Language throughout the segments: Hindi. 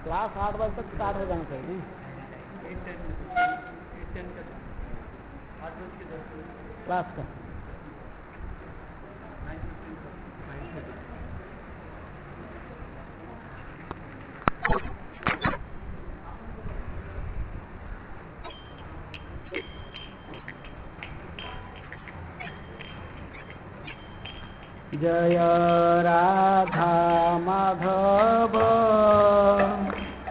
क्लास 8 बजे तक स्टार्ट हो जाना चाहिए। क्लास का जय राधा माधव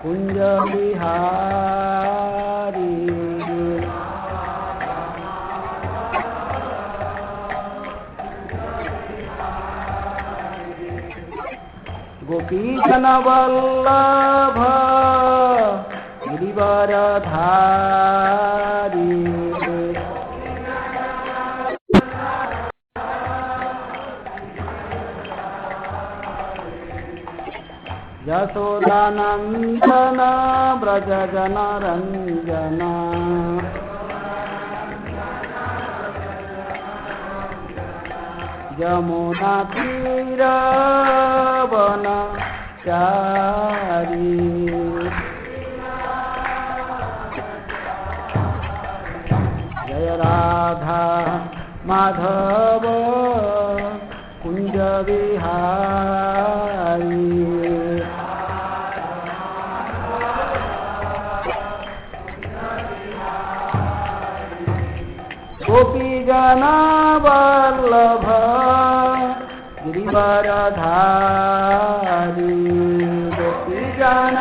कुंज बिहारी गोपी जन वल्लभ गिरिवरधारी यशोदानंदन ब्रज जन रंजन यमुना तीर वनचारी जय राधा माधव कुंज बिहारी गोपी जन वल्लभ गिरिवरधारी गोपी जन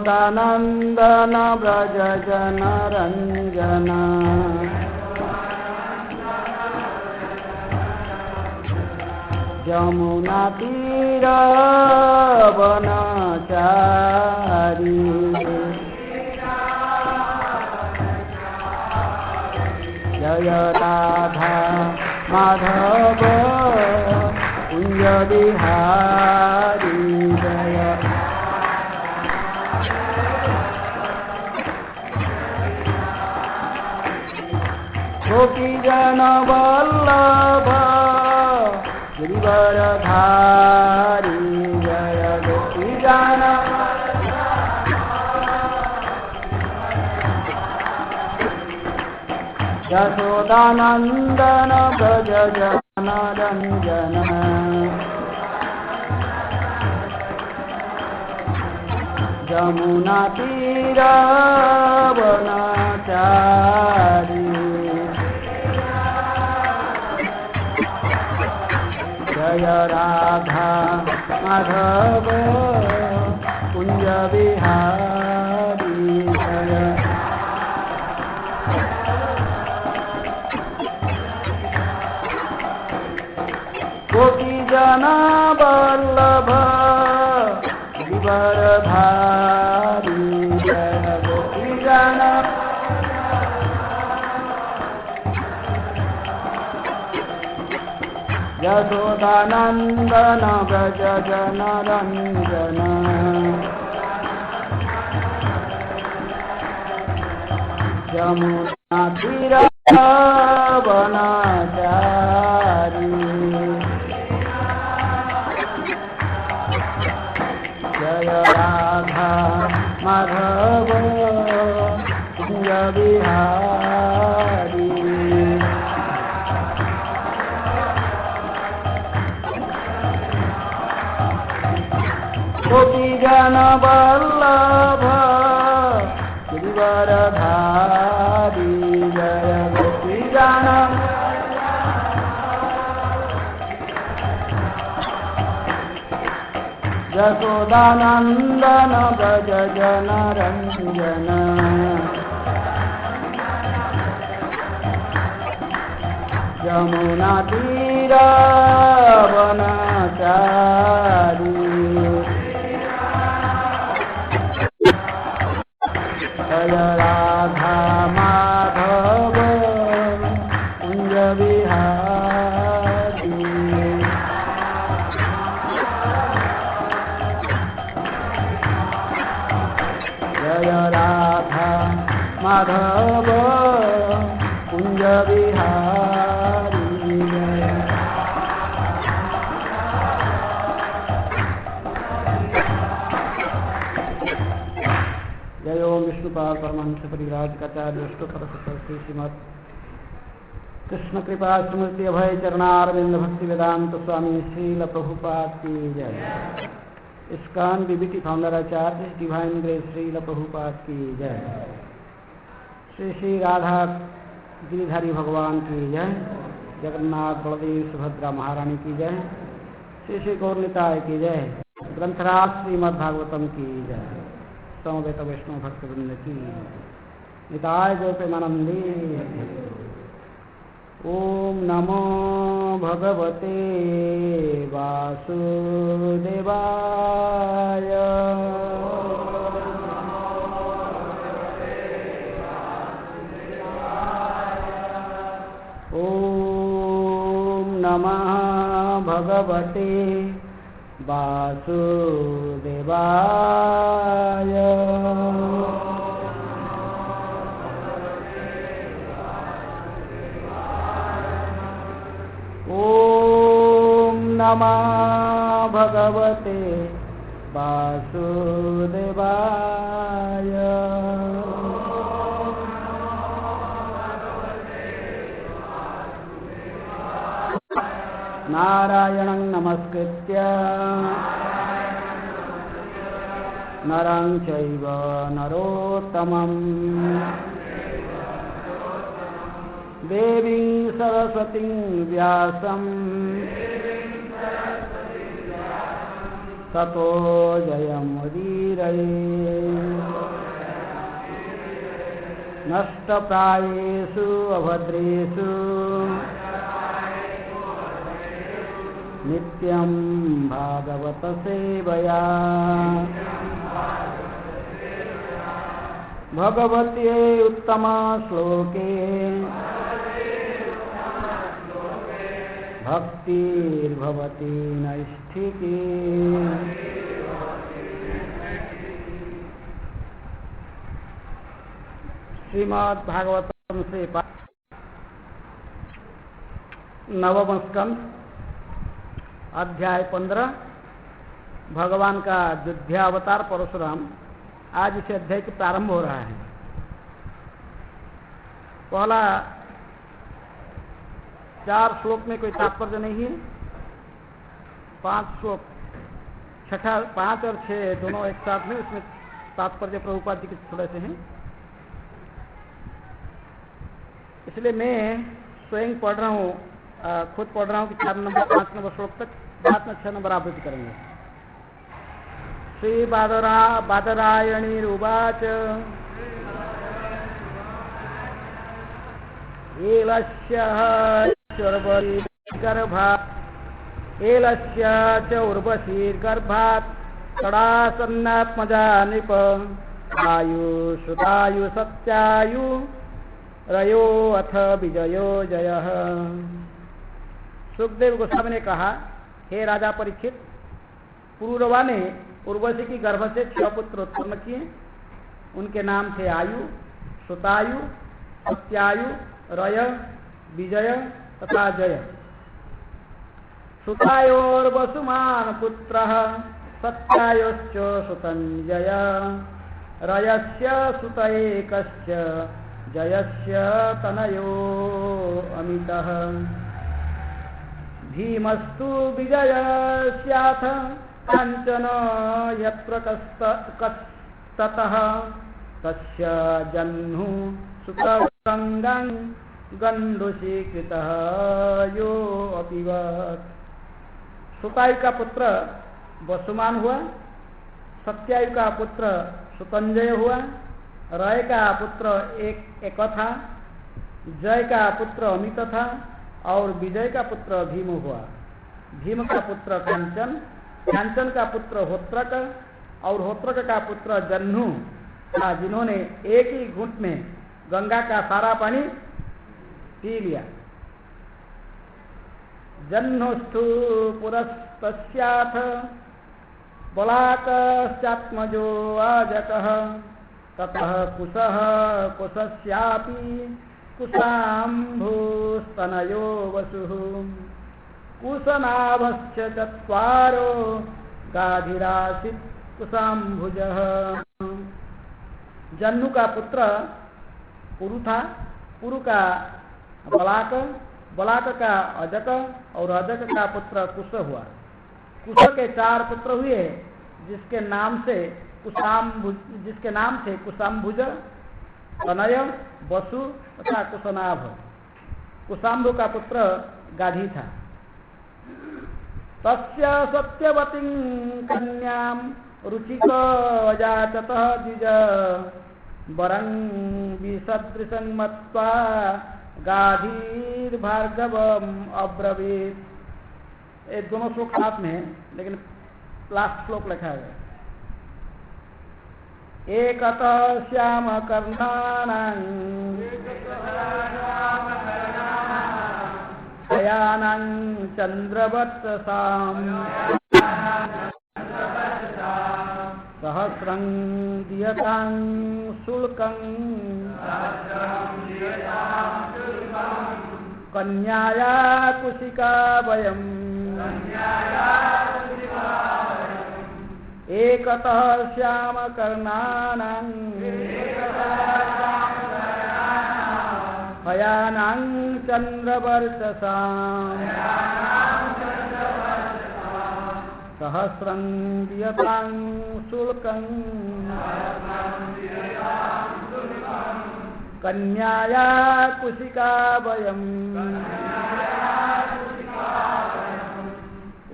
यशोदानंदन ब्रज जन रंजन यमुना तीर वनचारी जय राधा माधव कुंज बिहारी जय गोपी जन वल्लभ गिरिवरधारी जय गोपी जन यशोदानंदन ब्रज जन रंजन यमुना तीर वनचारी जय राधा माधव कुंज बिहारी जय गोपी जन वल्लभ गिरिवरधारी जय गोपी जन यशोदानंदन ब्रज जन रंजन यमुना तीर वनचारी जय राधा माधव कुंज बिहारी गोपी जन वल्लभ गिरिवरधारी जय गोपी जन यशोदानंदन ब्रज जन रंजन यमुना तीर वनचारी जय राधा माधव कुंज बिहारी माधव कुंज बिहारी जय। जय ओम विष्णुपाद परमहंस परिव्राज काचार्य अष्टोत्तर श्री श्रीमद कृष्ण कृपा स्मृति अभय चरणारविंद भक्ति वेदांत स्वामी श्रील प्रभुपाद की जय। इस्कॉन बीबीटी फाउंडर आचार्य डिवाइन ग्रेस श्रील प्रभुपाद की जय। श्री श्री राधा गिरिधारी भगवान की जय। जगन्नाथ बलदेव सुभद्रा महारानी की जय। श्री श्री गौरनिताय की जय। ग्रंथराज श्रीमद्भागवतम की जय। समवेत वैष्णव भक्तवृंद की निताय गो प्रेमानंदी। ओम नमो भगवते वासुदेवाय। ओम नमः भगवते वासुदेवाय। ओम नमः भगवते वासुदेवाय। नारायणं नमस्कृत्य नरं चैव नरोत्तमं देवीं सरस्वतीं व्यासं ततो जयमुदीरये। नष्टप्रायेषु अभद्रेषु नित्यं भागवत सेवया। भगवते उत्तम श्लोके भक्तिर्भवति नैष्ठिकी। श्रीमद् भागवतम से नवम स्कंद अध्याय 15 भगवान का अयोध्यावतार परशुराम। आज इसे अध्याय के प्रारंभ हो रहा है। पहला 4 श्लोक में कोई तात्पर्य नहीं है। 5 श्लोक, छठा 5 और 6 दोनों एक साथ में, उसमें तात्पर्य प्रभुपाद जी के थोड़े से हैं। इसलिए मैं स्वयं पढ़ रहा हूँ, खुद पढ़ रहा हूँ कि 4 नंबर 5 नंबर श्लोक तक, बाद में 6 नंबर आवृत्ति करेंगे। श्री बादरायणीरुवाच एलस्य च उर्वशीर्गर्भात् कडासन्नात्मजा नृप आयुषुतायु सत्यायु रयो अथ विजयो जयः। सुखदेव गोस्वामी ने कहा, हे राजा परीक्षित, पुरुरवा ने उर्वशी की गर्भ से 6 पुत्र उत्पन्न किए। उनके नाम थे आयु, सुतायु, सत्यायु, रय, विजय तथा जय। सुतायोर्वसुमान पुत्रः सत्यायोश्च सुतञ्जय। रयस्य सुत एकश्च जयस्य तनयो अमितः। भीमस्तु विजयस्याथ काञ्चन यत्र कस्ततः तस्य जह्नु सुतसङ्गं गण्डुषीकृतः यो अपिवत्। सुतायु का पुत्र वसुमान हुआ, सत्यायु का पुत्र सुतंजय हुआ, रय का पुत्र एक था, जय का पुत्र अमित था और विजय का पुत्र भीम हुआ। भीम का पुत्र कांचन, कांचन का पुत्र होत्रक और होत्रक का पुत्र जह्नु था, जिन्होंने एक ही घूंट में गंगा का सारा पानी पी लिया। जह्नुस्थु पुरस्तस्याथ बलाकश्चात्मजो आजकः ततः कुशः कुशस्यापि कुशाम्भुस्तनयो वसुः कुशनाभश्च चत्वारो गाधिरासीत् कुशाम्भुजः। जन्नु का पुत्र पुरु था, पुरु का बलाक, बलाक का अजक और अजक का पुत्र कुश हुआ। कुश के 4 पुत्र हुए जिसके नाम थे कुशाम्भुज, तनय, वसु तथा कुशनाभ। कुशाम्भु का पुत्र गाधी था। तस्य सत्यवतीं कन्यां रुचिकजाचतः द्विज वरं विसदृशं मत्वा गाधीर्भार्गवम् अब्रवीत्। ये दोनों श्लोक साथ में है लेकिन लास्ट श्लोक लिखा है। एकतः श्याम कर्णानां हयानां चंद्रवत्सां सहस्रं दीयतां शुल्कं कन्याया कुशिका वयम्। एकतः श्याम कर्णानां हयानां चंद्रवर्चसां सहस्रं दीयतां शुल्कं कन्याया कुशिका वयम्।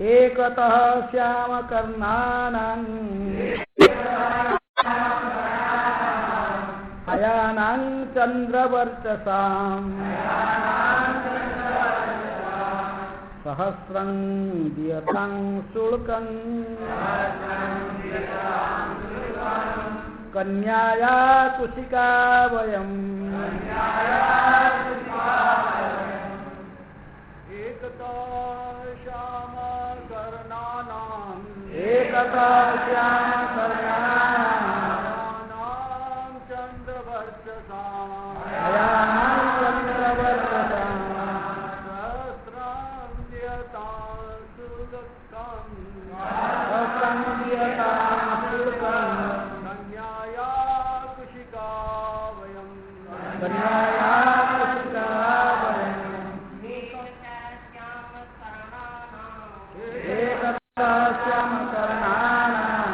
एकतः श्याम कर्णानां हयानां चंद्रवर्चसां सहस्रं दीयतां शुल्कं कन्याया कुशिका वयम्। एकतः श्याम कर्णानां चंद्रवर्चसां हयानां चंद्रवर्चसां सहस्रं दीयतां शुल्कं कन्याया कुशिका वयम्। कन्याया कुशिका वयम्। श्याम कर्णानां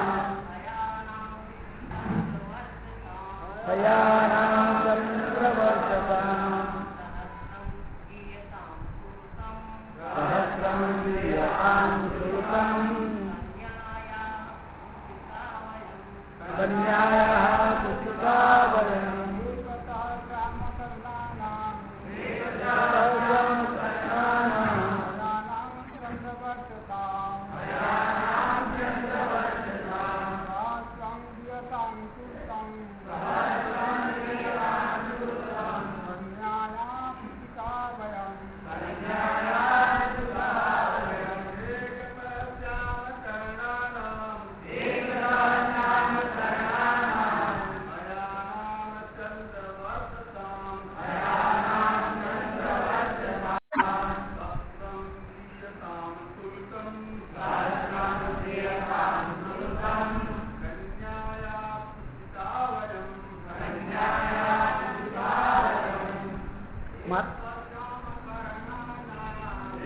हयानां चंद्रवर्चसां सहस्रं दीयतां शुल्कं कन्याया कुशिका वयम्।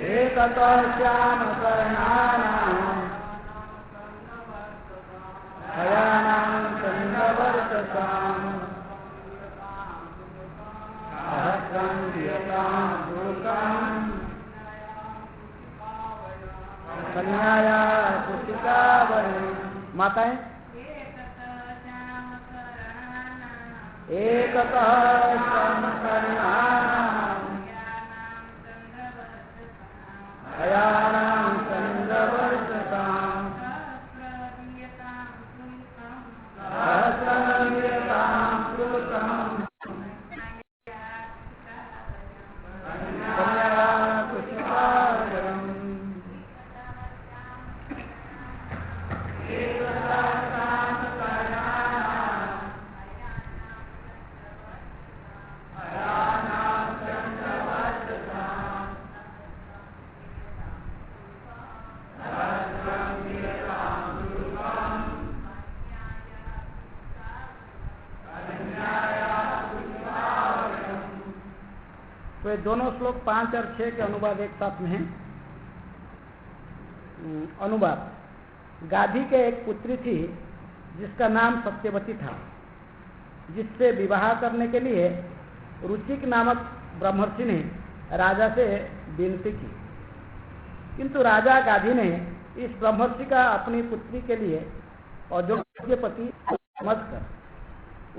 एकतः श्याम कर्णानां हयानां चंद्रवर्चसां सहस्रं दीयतां शुल्कं कन्याया कुशिका वयम्। माताएं एकतः श्याम कर्णानां हयानां चंद्रवर्चसां सहस्रं दीयतां शुल्कं कन्याया कुशिका वयम्। तो ये दोनों श्लोक 5 और 6 के अनुवाद एक साथ में हैं। अनुवाद। गाधी के एक पुत्री थी जिसका नाम सत्यवती था, जिससे विवाह करने के लिए रुचिक नामक ब्रह्मर्षि ने राजा से विनती की, किंतु राजा गाधी ने इस ब्रह्मर्षि का अपनी पुत्री के लिए अयोग्य पति समझकर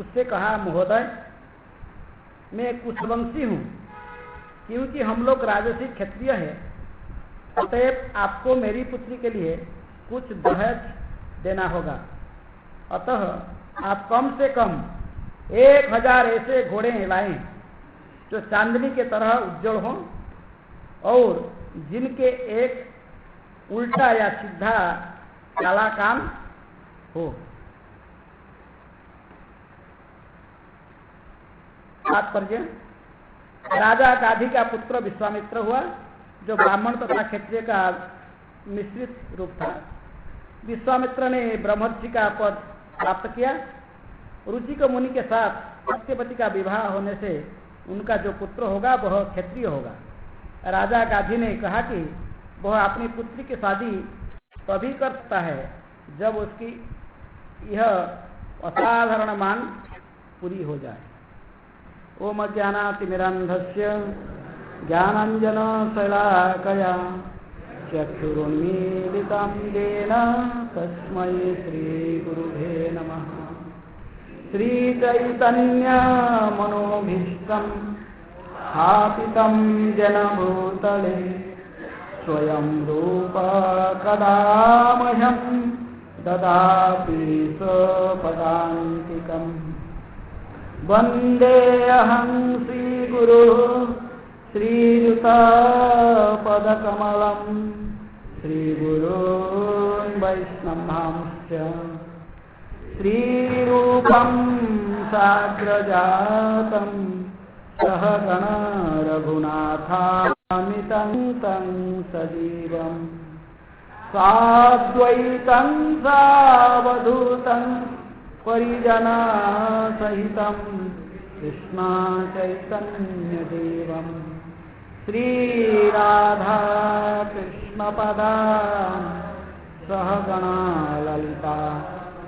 उससे कहा, महोदय, मैं कुशवंशी हूँ, क्योंकि हम लोग राजसी क्षत्रिय हैं, अतएव आपको मेरी पुत्री के लिए कुछ दहेज देना होगा। अतः आप कम से कम 1000 ऐसे घोड़े लाएं जो चांदनी के तरह उज्जवल हों और जिनके एक उल्टा या सीधा काला कान हो। तात्पर्य, राजा गाधी का पुत्र विश्वामित्र हुआ, जो ब्राह्मण तथा क्षत्रिय का मिश्रित रूप था। विश्वामित्र ने ब्रह्मर्षि का पद प्राप्त किया। रुचिक मुनि के साथ सत्यवती का विवाह होने से उनका जो पुत्र होगा वह क्षत्रिय होगा। राजा गाधी ने कहा कि वह अपनी पुत्री की शादी तभी कर सकता है जब उसकी यह असाधारण मांग पूरी हो जाए। ओम अज्ञानातिमिरान्धस्य ज्ञानाञ्जनशलाकया चक्षुरुन्मीलितं येन तस्मै श्रीगुरुवे नमः। श्रीचैतन्यमनोभीष्टं स्थापितं जनभूतले स्वयं रूप कदा मह्यं ददाति स्वपदान्तिकम्। वन्देऽहं श्रीगुरुः श्रीयुतपदकमलं श्रीगुरून् वैष्णवांश्च श्रीरूपं साग्रजातं सहगण रघुनाथामितं तं सजीवं साद्वैतं सावधूतं परिजनसहितं कृष्ण चैतन्यदेवं श्रीराधा कृष्णपदां सहगणा ललिता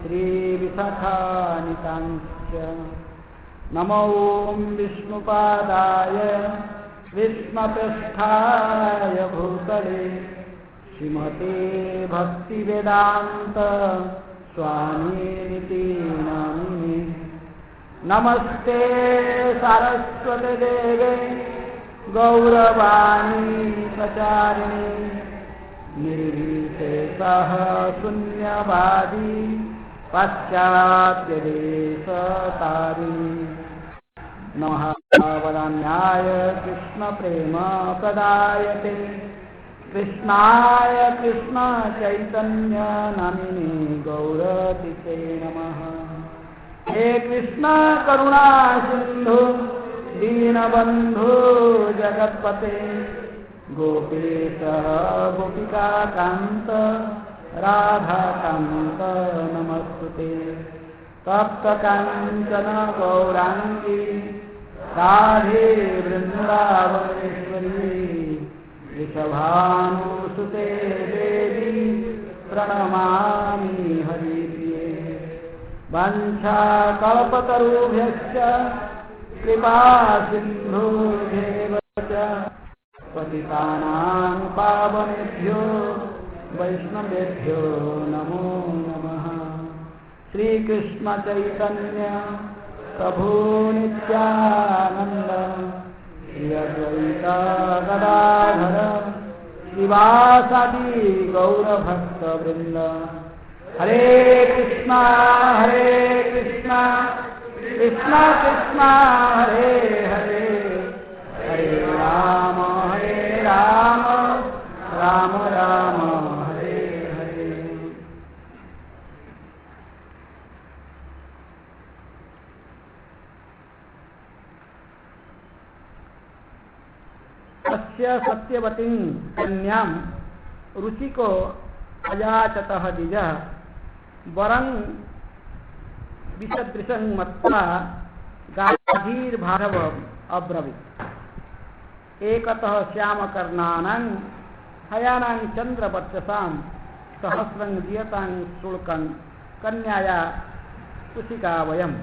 श्रीविशाखान्वितांश्च। नमो विष्णुपादाय विष्णुपृष्ठाय भूतले श्रीमते भक्तिवेदान्त स्वामीनिति नामिने। नमस्ते सारस्वते देवे गौरवाणी प्रचारिणे निर्विशेषः शून्यवादी पाश्चात्यदेशतारिणी। नमः वदान्याय कृष्णप्रेम प्रदायते कृष्णाय कृष्ण चैतन्य नामिने गौरतिते नमः। हे कृष्ण करुणा सिंधु दीनबंधु जगत्पते गोपेश गोपिका कांत राधा कांत नमस्ते। तप्त कांचन गौरांगी राधे वृंदावनेश्वरी वृषभानुसुते देवी प्रणमामि हरिप्रिये। वाञ्छाकल्पतरुभ्यश्च कृपा सिन्धुभ्येव च पतितानां पावनेभ्यो वैष्णवेभ्यो नमो नमः। श्रीकृष्ण चैतन्य प्रभु नित्यानंद श्री अद्वैत गदाधर श्रीवासादि गौरभक्तवृंद। हरे कृष्णा कृष्णा कृष्णा हरे हरे हरे राम राम राम हरे हरे। तस्य सत्यवतीं कन्यां रुचिको अयाचतः द्विजः वरं विसदृशं मत्वा गाधीर्भार्गवम् अब्रवीत्। एकतः श्याम कर्णानां हयानां चंद्र वर्चसां सहस्रं जियतां शुल्कं कन्याया कुशिका वयम।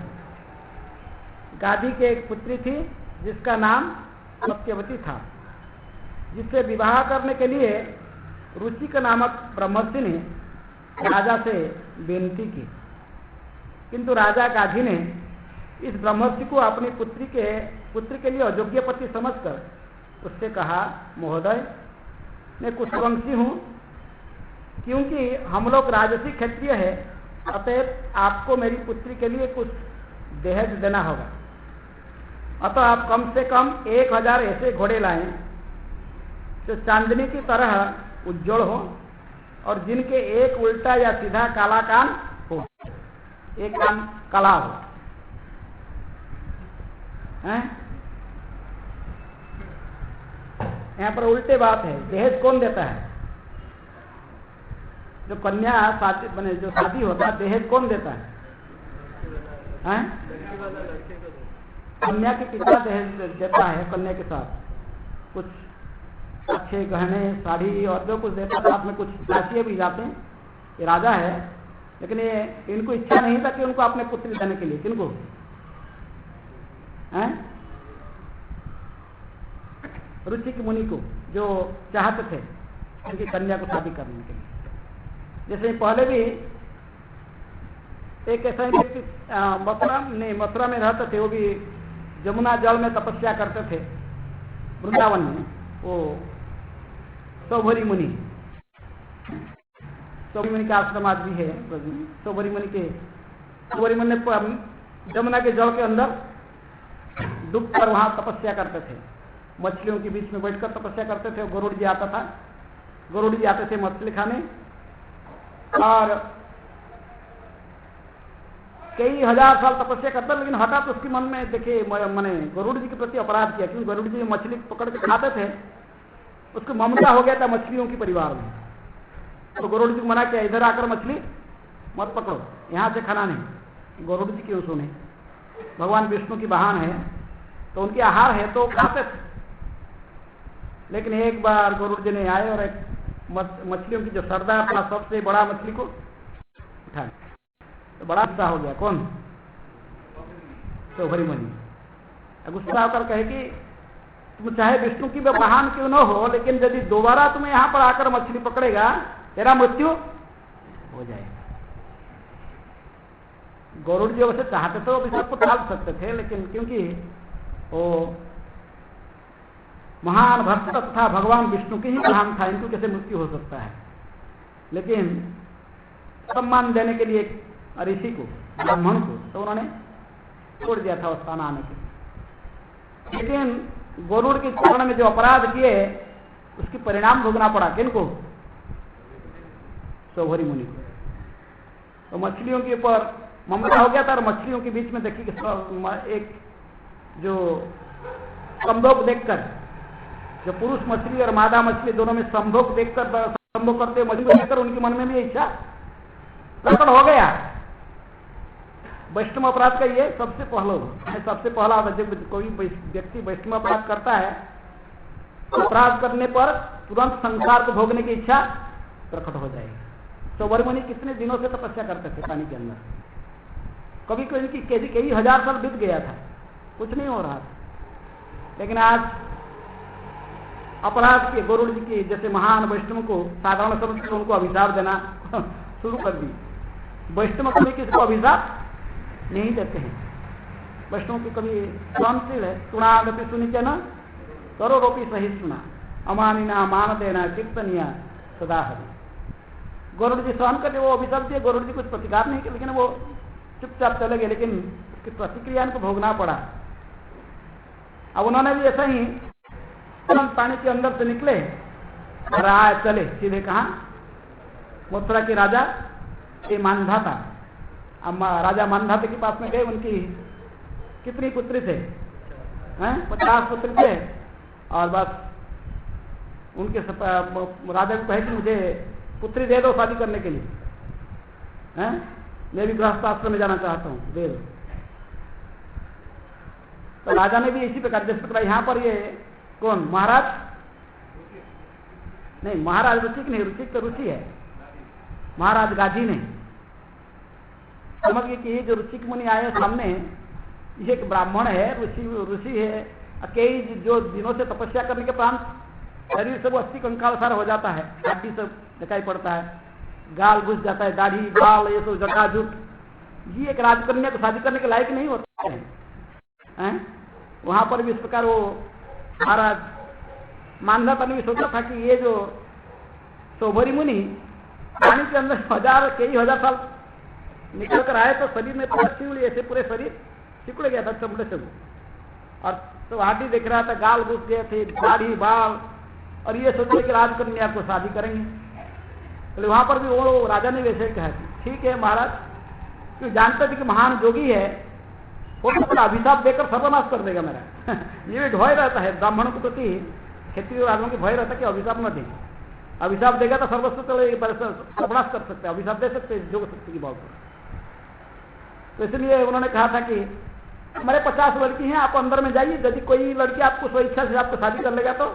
गाधी के एक पुत्री थी जिसका नाम सत्यवती था, जिससे विवाह करने के लिए रुचिक नामक ब्रह्मर्षि ने राजा से बेनती की, किंतु राजा गाधी ने इस ब्रह्मर्षि को अपनी पुत्री के लिए अयोग्य पति समझकर उससे कहा, महोदय मैं कुशवंशी हूँ, क्योंकि हम लोग राजसी क्षत्रिय है, अतएव आपको मेरी पुत्री के लिए कुछ दहेज देना होगा। अतः आप कम से कम 1000 ऐसे घोड़े लाएं जो चांदनी की तरह उज्जवल हो और जिनके एक उल्टा या सीधा काला कान हो, एक कान काला हो। यहाँ पर उल्टे बात है। दहेज कौन देता है? जो कन्या शादी बने, जो शादी होता है, दहेज कौन देता है? कन्या के पिता दहेज देता है। कन्या के साथ कुछ अच्छे गहने, साड़ी और जो कुछ देता है, साथ में कुछ दासिये भी जाते हैं। ये राजा है, लेकिन ये इनको इच्छा नहीं था कि उनको अपने पुत्री देने के लिए। किनको? रुचिक मुनि को, जो चाहते थे उनकी कन्या को शादी करने के लिए। जैसे पहले भी एक ऐसा व्यक्ति मथुरा में रहते थे, वो भी जमुना जल में तपस्या करते थे वृंदावन में। वो सौभरी मुनि, सौभरी मुनि का आश्रम आज भी है। सौभरी मुनि ने जमुना के जल के अंदर डूबकर वहां तपस्या करते थे। मछलियों के बीच में बैठकर तपस्या करते थे। गरुड़ जी आता था, गरुड़ जी आते थे मछली खाने, और कई हजार साल तपस्या करता, लेकिन हठात उसके मन में देखिए मैंने गरुड़ जी के प्रति अपराध किया, क्योंकि गरुड़ जी मछली पकड़ के खाते थे, उसको ममता हो गया था मछलियों के परिवार में। तो गरुड़ जी को मना किया, इधर आकर मछली मत पकड़ो, यहाँ से खाना नहीं। गरुड़ जी क्यों सुने? भगवान विष्णु की वाहन है, तो उनके आहार है तो खाते थे। लेकिन एक बार गरुड़ जी ने आए और एक मछलियों की जो सरदार था, सबसे बड़ा मछली को उठाया, तो बड़ा गुस्सा हो गया। कौन? सौभरी मुनि। गुस्सा होकर कहे कि तुम चाहे विष्णु की वाहन क्यों न हो, लेकिन यदि दोबारा तुम्हें यहाँ पर आकर मछली पकड़ेगा, तेरा मृत्यु हो जाएगा। गरुड़ जी वैसे चाहते तो सबको टाल सकते थे, लेकिन क्योंकि वो महान भक्त तथा भगवान विष्णु की ही नाम था, इनको कैसे मृत्यु हो सकता है। लेकिन सम्मान देने के लिए ऋषि को, ब्राह्मण को, तो उन्होंने छोड़ दिया था उस स्थान आने के। लेकिन गरुड़ के चरण में जो अपराध किए, उसकी परिणाम भोगना पड़ा। किनको? सौभरी मुनि को। तो मछलियों के ऊपर ममता हो गया था, और मछलियों के बीच में देखिए एक जो संभोग देखकर, जो पुरुष मछली और मादा मछली दोनों में संभोग देखकर, संभोग करते मछली को देखकर उनके मन में भी इच्छा प्रकट हो गया। वैष्णव अपराध का ये सबसे पहला जब कोई व्यक्ति वैष्णव अपराध करता है, अपराध करने पर तुरंत संसार को भोगने की इच्छा प्रकट हो जाएगी। सौभरी मुनि कितने दिनों से तपस्या करते थे पानी के अंदर, कभी कई हजार साल बीत गया था, कुछ नहीं हो रहा था। लेकिन आज अपराध के गरुड़ जी की जैसे महान वैष्णव को साधारण समझकर उनको अभिशाप देना शुरू कर दी। वैष्णव कभी किसी को अभिशाप नहीं देते हैं। वैष्णव की कभी सहनशील है। सुनादपि सुनिचे न करोड़ोपि सहिष्णुना अमानिना मान देना कीर्तनिया सदा हरि। गरुड़ जी सहन करके वो अभिशाप दिए, गरुड़ जी कुछ प्रतिकार नहीं किया, लेकिन वो चुपचाप चले गए, लेकिन उसकी प्रतिक्रिया को भोगना पड़ा। अब उन्होंने भी ऐसा ही पानी के अंदर से निकले और आए चले सीधे कहा? मथुरा के राजा ये मानधाता। अब राजा मानधाता के पास में गए। उनकी कितनी पुत्री थे? 50 पुत्री थे। और बस उनके राजा को कहे कि मुझे पुत्री दे दो शादी करने के लिए, मैं भी गृहस्थ आश्रम में जाना चाहता हूँ, दे दो। तो राजा ने भी इसी प्रकार, जिस प्रकार यहाँ पर ये कौन? महाराज नहीं, महाराज रुचिक नहीं, रुचिक तो रुचि है, महाराज गाजी ने। समझिए कि ये जो रुचिक मुनि आए सामने, ये एक ब्राह्मण है, ऋषि है, कई जो दिनों से तपस्या करने के उपरांत शरीर सब अस्थि कंकाल सारा हो जाता है, हड्डी सब दिखाई पड़ता है, गाल घुस जाता है, दाढ़ी बाल ये सब जटाजुट, ये एक राजकन्या को शादी करने के लायक नहीं होते हैं। वहां पर भी इस प्रकार वो महाराज मानधाता ने भी सोचा था कि ये जो शोभरी मुनि पानी के अंदर कई हजार साल निकल कर आए तो शरीर में सिकुड़, ऐसे पूरे शरीर सिकुड़ गया था चमड़े से वो, और तो हड्डी दिख रहा था, गाल घुस गए थे, दाढ़ी बाल, और ये सोचे कि राजकन्या को शादी करेंगे। तो वहां पर भी वो राजा ने वैसे कहा ठीक है महाराज, क्यों जानते थे कि महान जोगी है, वो अपना अभिशाप देकर सर्वनाश कर देगा मेरा। ये भी भय रहता है ब्राह्मणों के प्रति, खेती राजाओं की भय रहता है कि अभिशाप न दे, अभिशाप देगा तो सर्वस्व सर्वनाश कर सकते हैं, अभिशाप दे सकते हैं जोग शक्ति की बात पर। तो इसलिए उन्होंने कहा था कि हमारे 50 लड़की हैं, आप अंदर में जाइए, यदि कोई लड़की आपको स्वेच्छा से आपको शादी कर लेगा तो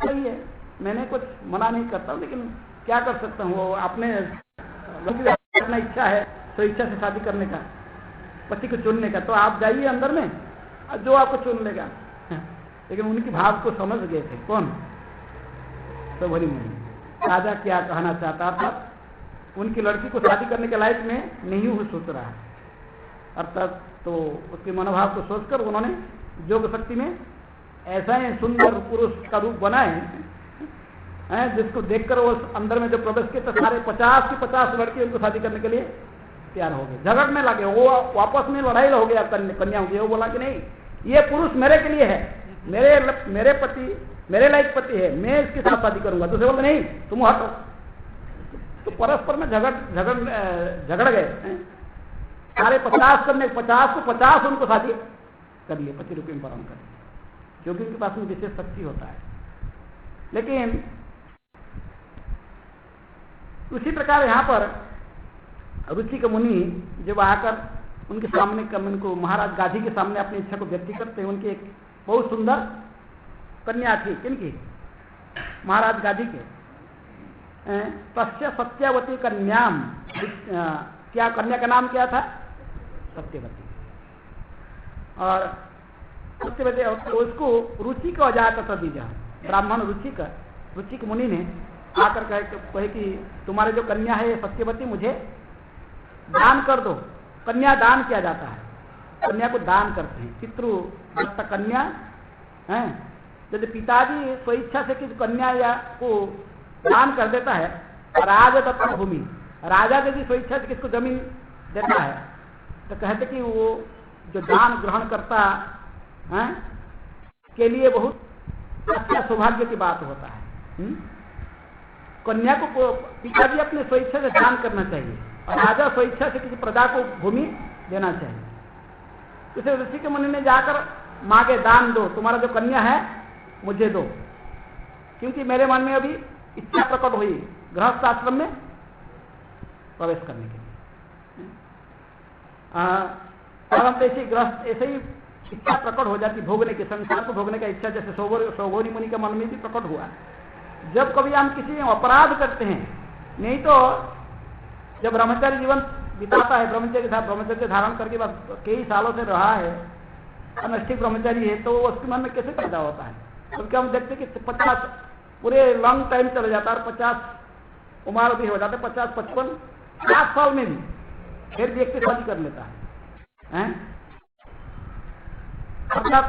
सही है, मैंने कुछ मना नहीं करता हूँ, लेकिन क्या कर सकता हूँ, वो अपने अपना इच्छा है स्वेच्छा से शादी करने का, पति को चुनने का, तो आप जाइए अंदर में, जो आपको चुन लेगा। लेकिन उनकी भाव को समझ गए थे कौन? तो भरी मुनि। राजा क्या कहना चाहता था, उनकी लड़की को शादी करने के लायक में नहीं हुई सोच रहा है, अर्थात तो उसके मनोभाव को सोचकर उन्होंने योग शक्ति में ऐसा ही सुंदर पुरुष का रूप बनाए हैं, जिसको देखकर वो अंदर में जो प्रवेश किए तो सारे 50 की 50 लड़के उनको शादी करने के लिए तैयार हो गए, झगड़ने लगे, वो वापस में लड़ाई हो गया कन्याओं की। वो बोला कि नहीं, ये पुरुष मेरे के लिए है, मेरे पति मेरे लायक पति है, मैं इसके साथ शादी करूंगा। दूसरे बोलते नहीं तुम हटो, तो परस्पर में झगड़ गए, सारे 50 करने 50 को 50 उनको शादी कर लिए, पति रूपी में पालन कर, क्योंकि उनके पास में विशेष शक्ति होता है। लेकिन उसी प्रकार यहाँ पर रुचि के मुनि जब आकर उनके सामने उनको महाराज गाजी के सामने अपनी इच्छा को व्यक्त करते हैं, उनकी एक बहुत सुंदर कन्या थी, किनकी? महाराज गाजी के। तस्य सत्यवती कन्याम, क्या कन्या का नाम क्या था? सत्यवती। और सत्यवती उसको रुचि को अजात दीजा, ब्राह्मण रुचिक मुनि ने आकर कहे कि तुम्हारे जो कन्या है सत्यवती, मुझे दान कर दो। कन्या दान किया जाता है, कन्या को दान करते हैं, पितृ दत्त कन्या है। यदि पिताजी स्वेच्छा से किसी कन्या या को दान कर देता है, राज दत्त भूमि, राजा यदि स्वेच्छा से किसको जमीन देता है तो कहते कि वो जो दान ग्रहण करता है के लिए बहुत अच्छा सौभाग्य की बात होता है। कन्या को पिताजी अपने स्वेच्छा से दान करना चाहिए, और राजा स्वेच्छा से किसी प्रजा को भूमि देना चाहिए। इसे ऋषि के मुनि ने जाकर मांगे, दान दो, तुम्हारा जो कन्या है मुझे दो, क्योंकि मेरे मन में अभी इच्छा प्रकट हुई गृहस्थ आश्रम में प्रवेश करने के लिए। परंतु ऐसी गृहस्थ ऐसे ही इच्छा प्रकट हो जाती, भोगने की, संसार को भोगने का इच्छा, जैसे सौगोरी मुनि के मन में भी प्रकट हुआ। जब कभी हम किसी अपराध करते हैं, नहीं तो जब ब्रह्मचारी जीवन बिताता है, ब्रह्मचर्य धारण करके बस कई सालों से रहा है, अनष्ठिक ब्रह्मचारी है, तो उसके मन में कैसे पैदा होता है? क्योंकि हम देखते कि 50 पूरे लॉन्ग टाइम चले जाता है, और 50 उम्र भी हो जाता है, 50, 55, 60 साल में भी फिर भी एक शादी कर लेता है।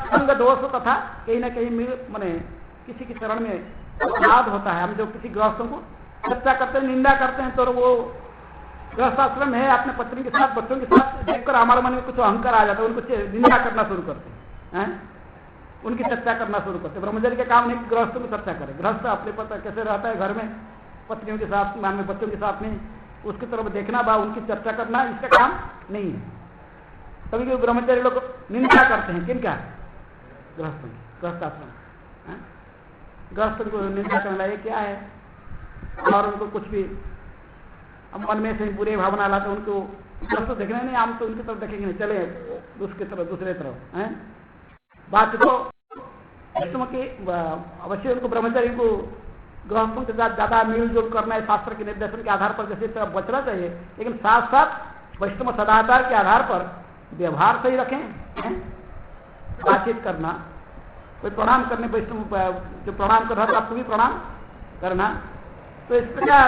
संग दोष तथा कहीं ना कहीं मैंने किसी के चरण में अपराध होता है। हम जो किसी गृहस्थों को चर्चा करते हैं, निंदा करते हैं, तो वो गृहस्थाश्रम है, अपने पत्नी के साथ बच्चों के साथ देखकर हमारे मन में कुछ अहंकार आ जाता है, उनको निंदा करना शुरू करते हैं, उनकी चर्चा करना शुरू करते हैं। ब्रह्मचर्य के काम नहीं गृहस्थों की चर्चा करें, गृहस्थ अपने पता कैसे रहता है घर में, पत्नियों के साथ में, बच्चों के साथ में, उसकी तरफ देखना बा उनकी चर्चा करना, इसका काम नहीं है। कभी कभी ब्रह्मचारी लोग निंदा करते हैं, किनका? गृहस्थों की, गृहस्थाश्रम, गृहस्थ को निंदा करना ये क्या है, और उनको कुछ भी मन में से बुरे भावना लाते, उनको गृहस्थ देखना नहीं, हम तो उनकी तरफ देखेंगे नहीं, चले उसके तरफ दूसरे तरफ। बात तो वैष्णव के अवश्य उनको ब्रह्मचारी को गृहस्थों के साथ ज्यादा मिलजुल करना है, शास्त्र के निर्देशन के आधार पर जैसे तरह बचना चाहिए, लेकिन साथ साथ वैष्णव सदाचार के आधार पर व्यवहार सही रखें, बातचीत करना, कोई प्रणाम करने, वैष्णव जो प्रणाम कर रहा है आपको भी प्रणाम करना। तो इस प्रकार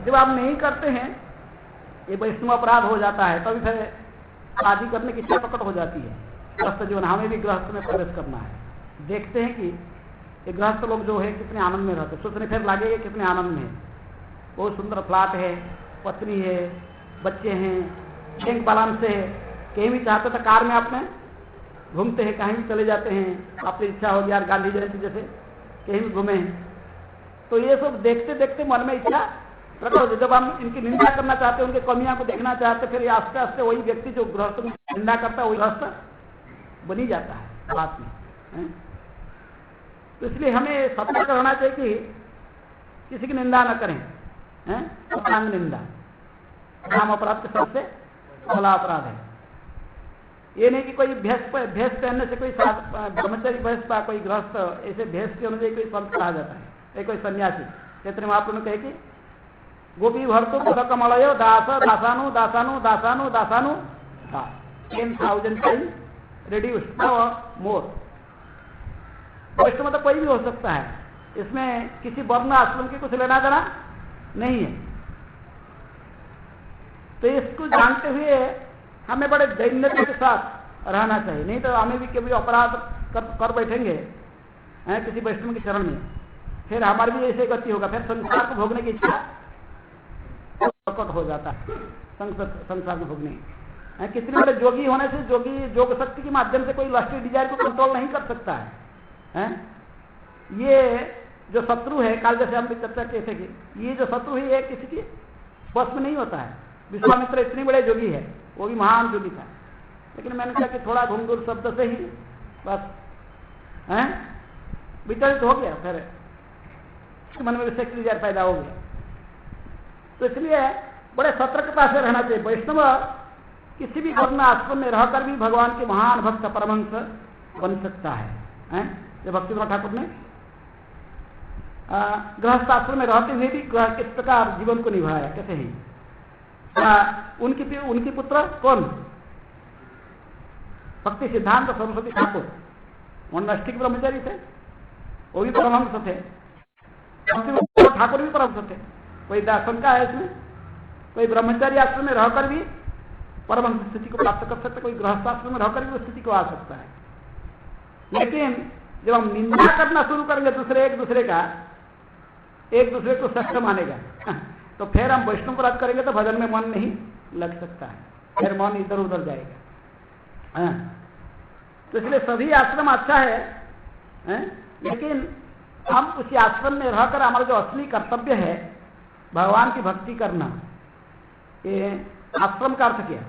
जब आप नहीं करते हैं ये वैष्णव अपराध हो जाता है, तभी फिर शादी करने की इच्छा प्रकट हो जाती है। गृहस्थ जीवन, हमें भी गृहस्थ में प्रवेश करना है। देखते हैं कि ये गृहस्थ लोग जो है कितने आनंद में रहते, सोचने फिर लगेगा कितने आनंद में, बहुत सुंदर फ्लैट है, पत्नी है, बच्चे हैं, बैंक बैलेंस है, कहीं भी चाहते तो कार में आपने घूमते हैं, कहीं भी चले जाते हैं, आपकी इच्छा हो गया गांधी जयंती जैसे कहीं भी घूमे। तो ये सब देखते देखते मन में इच्छा प्रकट होती। जब हम इनकी निंदा करना चाहते हैं, उनके कमियां को देखना चाहते, फिर आस्ते आस्ते वही व्यक्ति जो गृहस्थ में निंदा करता है वही गृहस्थ बनी जाता है बात में। तो इसलिए हमें सतर्क रहना चाहिए कि किसी की निंदा न करें, अपांग निंदा नाम अपराध के सबसे बड़ा अपराध है। ये नहीं कि कोई भेष पहनने से कोई ब्रह्मचारी भेष पा, कोई गृहस्थ ऐसे भेष के अनुसार कोई संत कहा जाता है, कोई सन्यासी। चैतन्य महाप्रभु ने कहे कि गोपी भरतो कमलयो दास दासानु दासानु दासानु दासानु 10,000 टाइम रिड्यूस्ड मोर। वैष्णव तो कोई भी हो सकता है, इसमें किसी वर्ण आश्रम की कुछ लेना देना नहीं है। तो इसको जानते हुए हमें बड़े दैन्यता के साथ रहना चाहिए, नहीं तो हमें भी कभी अपराध कर बैठेंगे किसी वैष्णव के चरण में, फिर हमारी भी ऐसे गति होगा, फिर संसार को भोगने की इच्छा प्रकट हो जाता है। संसार में भोगने कितने बड़े जोगी होने से योग शक्ति के माध्यम से कोई लस्टी डिजायर को कंट्रोल नहीं कर सकता है। ये जो शत्रु है, काल जैसे हम भी चर्चा किए थे कि ये जो शत्रु है ये किसी की बस में नहीं होता है। विश्वामित्र इतने बड़े जोगी है, वो भी महान जोगी था, लेकिन मैंने कहा कि थोड़ा घुंघरू शब्द से ही बस विचलित हो गया, फिर मन में सेक्स डिजायर पैदा हो गया। तो इसलिए बड़े सतर्कता से रहना चाहिए। वैष्णव किसी भी वर्ण आश्रम में रहकर भी भगवान के महान भक्त परमहंस बन सकता है। जो भक्ति ठाकुर ने गृहस्थ आश्रम में रहते हुए भी किस प्रकार जीवन को निभाया, कैसे ही उनकी पुत्र कौन, भक्ति सिद्धांत सरस्वती ठाकुर, वो नष्टिक ब्रह्मचारी थे, वो भी परमहंस थे, ठाकुर भी परमहंस थे। कोई शंका है इसमें? कोई ब्रह्मचारी आश्रम में रहकर भी परमहंस स्थिति को प्राप्त कर सकता है, कोई गृहस्थ आश्रम में रहकर भी उस स्थिति को आ सकता है। लेकिन जब हम निंदा करना शुरू करेंगे एक दूसरे को श्रेष्ठ मानेगा, तो फिर हम वैष्णव को रद्द करेंगे तो भजन में मन नहीं लग सकता है, फिर मन इधर उधर जाएगा। तो इसलिए सभी आश्रम अच्छा है, लेकिन हम उसी आश्रम में रहकर हमारा जो असली कर्तव्य है भगवान की भक्ति करना, ये आश्रम का अर्थ क्या?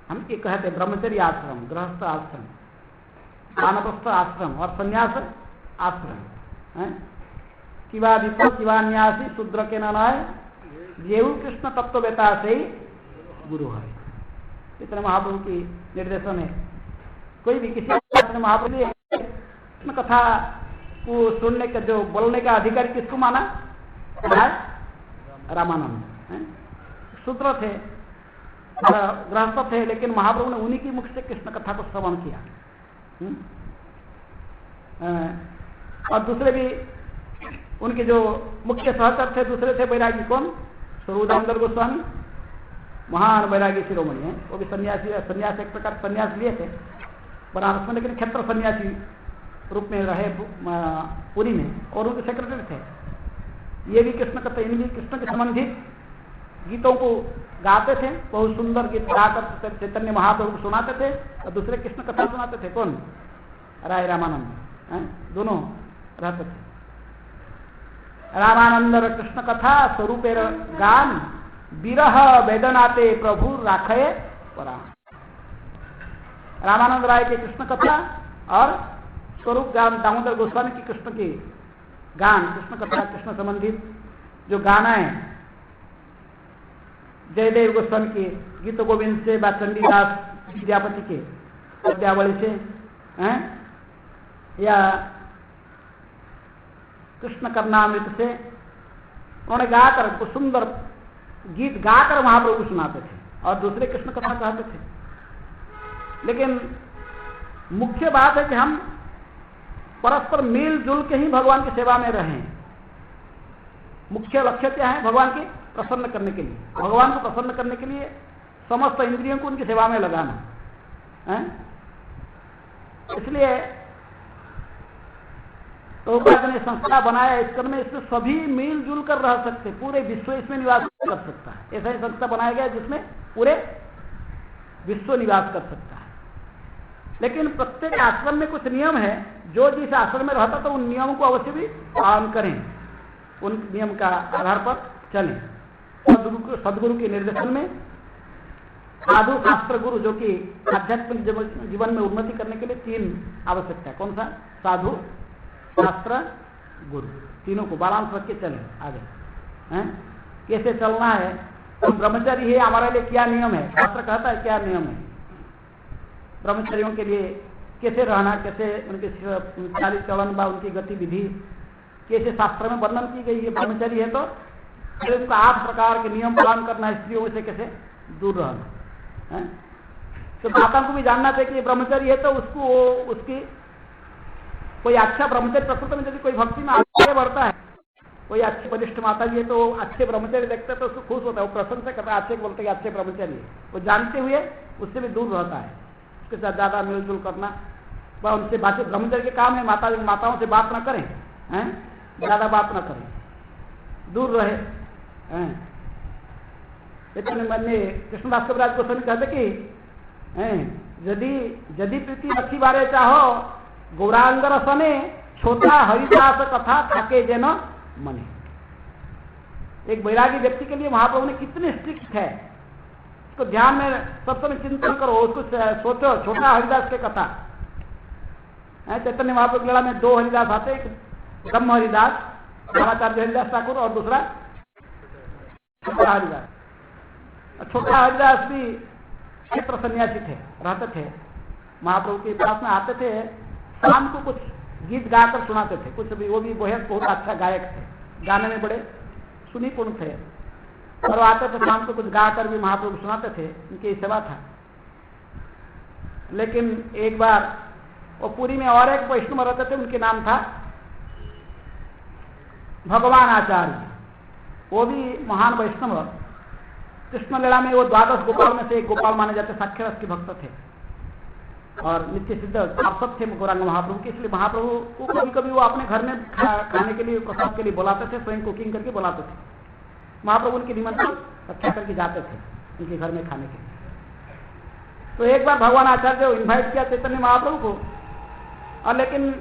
हम ये कहते हैं ब्रह्मचर्य आश्रम, गृहस्थ आश्रम, वानप्रस्थ आश्रम और संन्यास आश्रम। किवा विप्र किवा न्यासी शूद्र के नाय जेऊ कृष्ण तत्ववेता से ही गुरु है। इतने महाप्रभु की निर्देशन है। कोई भी किसी महाप्रभु ने कृष्ण कथा को सुनने का, जो बोलने का अधिकारी किसको माना? रामानंद। शूद्र थे, गृहस्थ थे, लेकिन महाप्रभु ने उन्हीं की मुख से कृष्ण कथा को श्रवण किया। और दूसरे भी उनके जो मुख्य सहचर थे, दूसरे थे बैरागी, कौन? स्वरूप दामोदर गोस्वामी, महान बैरागी शिरोमणि है। वो भी सन्यास एक प्रकार सन्यास लिए थे बनारस में, लेकिन क्षेत्र सन्यासी रूप में रहे पुरी में, और उनके सेक्रेटरी थे। ये भी कृष्ण कथा, इन भी कृष्ण के संबंधित गीतों को गाते थे, बहुत सुंदर गीत गाकर चैतन्य महाप्रभु को सुनाते थे, और दूसरे कृष्ण कथा सुनाते थे। कौन? राय रामानंद, दोनों रहते थे। रामानंद कृष्ण कथा स्वरूपेर गान विरह वेदनाते प्रभु राखे परा। रामानंद राय के कृष्ण कथा और स्वरूप दामोदर गोस्वामी की कृष्ण की गान, कृष्ण कथा, कृष्ण संबंधित जो गाना है, जयदेव गोस्वामी के गीत गोविंद से, चंडीदास विद्यापति के पद्यावली से, या कृष्ण कर्णामृत से उन्होंने गाकर उनको सुंदर गीत गाकर महाप्रभु को सुनाते थे और दूसरे कृष्ण कथा कहते थे। लेकिन मुख्य बात है कि हम परस्पर मिलजुल के ही भगवान की सेवा में रहें। मुख्य लक्ष्य क्या है? भगवान की प्रसन्न करने के लिए, भगवान को प्रसन्न करने के लिए समस्त इंद्रियों को उनकी सेवा में लगाना है। इसलिए प्रभुपाद ने संस्था बनाया इस क्रम में, इसमें सभी मिलजुल कर रह सकते, पूरे विश्व इसमें निवास कर सकता है। ऐसा ही संस्था बनाया गया जिसमें पूरे विश्व निवास कर सकता है। लेकिन प्रत्येक आश्रम में कुछ नियम है, जो जिस आश्रम में रहता तो उन नियमों को अवश्य भी पालन करें, उन नियम का आधार पर चलें। सदगुरु के निर्देशन में साधु शास्त्र गुरु, जो कि आध्यात्मिक जीवन में उन्नति करने के लिए 3 आवश्यकता है। कौन सा? साधु शास्त्र गुरु, तीनों को बैलेंस रख के चले आगे हैं। कैसे चलना है? तो ब्रह्मचर्य है हमारे लिए क्या नियम है? शास्त्र कहता है क्या नियम है ब्रह्मचर्यों के लिए, कैसे रहना, कैसे उनके चाल चलन व उनकी गतिविधि कैसे शास्त्र में वर्णन की गई है। ब्रह्मचर्य है तो उसका 8 प्रकार के नियम पालन करना है, स्त्रियों से कैसे दूर रहना है। तो माता को भी जानना चाहिए कि ब्रह्मचर्य है तो उसको उसकी कोई अच्छा ब्रह्मचर्य, प्रकृति में यदि कोई भक्ति में आगे बढ़ता है, कोई अच्छी वरिष्ठ माता जी है तो अच्छे ब्रह्मचर्य देखते हैं तो उसको खुश होता है, वो प्रशंसा करता है, अच्छे बोलते हैं अच्छे ब्रह्मचर्य है। वो जानते हुए उससे भी दूर रहता है, उसके साथ ज्यादा मिलजुल करना व उनसे बातचीत। ब्रह्मचर्य के काम है माताओं से बात ना करें, ज्यादा बात ना करें, दूर रहे। कृष्णदास कविराज गोस्वामी कहते कि यदि प्रीति रखी बारे चाहो गौरांग रसने छोटा हरिदास कथा थाके जेन मने। एक वैरागी व्यक्ति के लिए महाप्रभु ने कितने स्ट्रिक्ट है, उसको ध्यान में सब समय चिंतन करो, उसको सोचो। छोटा हरिदास की कथा, चैतन्य महाप्रभु लीला में 2 हरिदास आते, एक ब्रह्म हरिदास रामाचार्य हरिदास ठाकुर और दूसरा छोटा हरिदास। छोटा हरिदास भी क्षेत्र सन्यासी थे, रहते थे, महाप्रभु के पास में आते थे, शाम को कुछ गीत गाकर सुनाते थे। कुछ भी वो भी बहुत अच्छा गायक थे, गाने में बड़े सुनिपुण थे, और वो आते थे शाम को कुछ गाकर भी महाप्रभु सुनाते थे, उनकी सेवा था। लेकिन एक बार वो पुरी में और एक वैष्णव रहते थे, उनके नाम था भगवान आचार्य, वो भी महान वैष्णव। कृष्ण लीला में वो 12 गोपाल में से एक गोपाल माने जाते, साक्ष्य रस के भक्त थे और नित्य सिद्ध पार्षद थे गौरांग महाप्रभु के। इसलिए महाप्रभु को कभी कभी वो अपने घर में खाने के लिए, प्रसाद के लिए बुलाते थे, स्वयं कुकिंग करके बुलाते थे। महाप्रभु उनकी निमंत्रण रक्षा करके जाते थे उनके घर में खाने के लिए। तो एक बार भगवान आचार्य को इन्वाइट किया चैतन्य महाप्रभु को, और लेकिन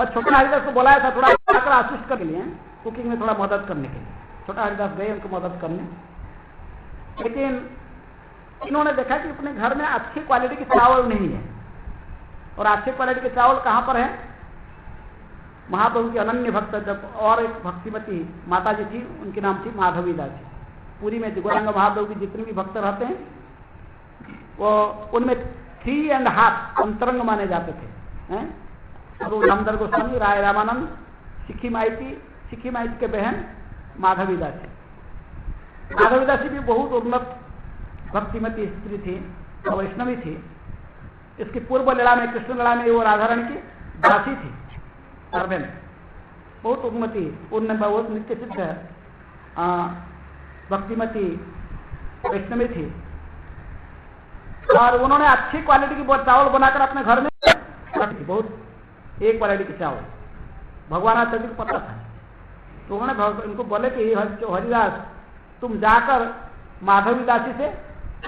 छोटा हरिदास को बुलाया था थोड़ा आकर आसिस्ट करने के लिए, कुकिंग में थोड़ा मदद करने के लिए। छोटा हरिदास गए उनको मदद करने, लेकिन इन्होंने देखा कि अपने घर में अच्छी क्वालिटी के चावल नहीं है। और अच्छे क्वालिटी के चावल कहां पर है? महाप्रभु की अनन्य भक्त जब और एक भक्तिमती माता जी थी, उनकी नाम थी माधवी दासी। पूरी में गौरांग महाप्रभु की जितने भी भक्त रहते हैं वो उनमें 3.5 अंतरंग माने जाते थे। दामोदर गोस्वामी, राय रामानंद, सिक्की माइती के बहन माधवी दासी। माधवी दासी भी बहुत उन्नत भक्तिमती स्त्री थी, वैष्णवी थी। इसकी पूर्व लीला में, कृष्ण लीला में वो राधा रानी की दासी थी, सर्वेंट, बहुत उन्नति, बहुत नित्य सिद्ध भक्तिमती वैष्णवी थी। और उन्होंने अच्छी क्वालिटी की बहुत चावल बनाकर अपने घर में रखी, बहुत एक क्वालिटी के चावल। भगवान आचार्य को पता था, तो उन्होंने इनको बोले कि हरिदास तुम जाकर माधवी दासी से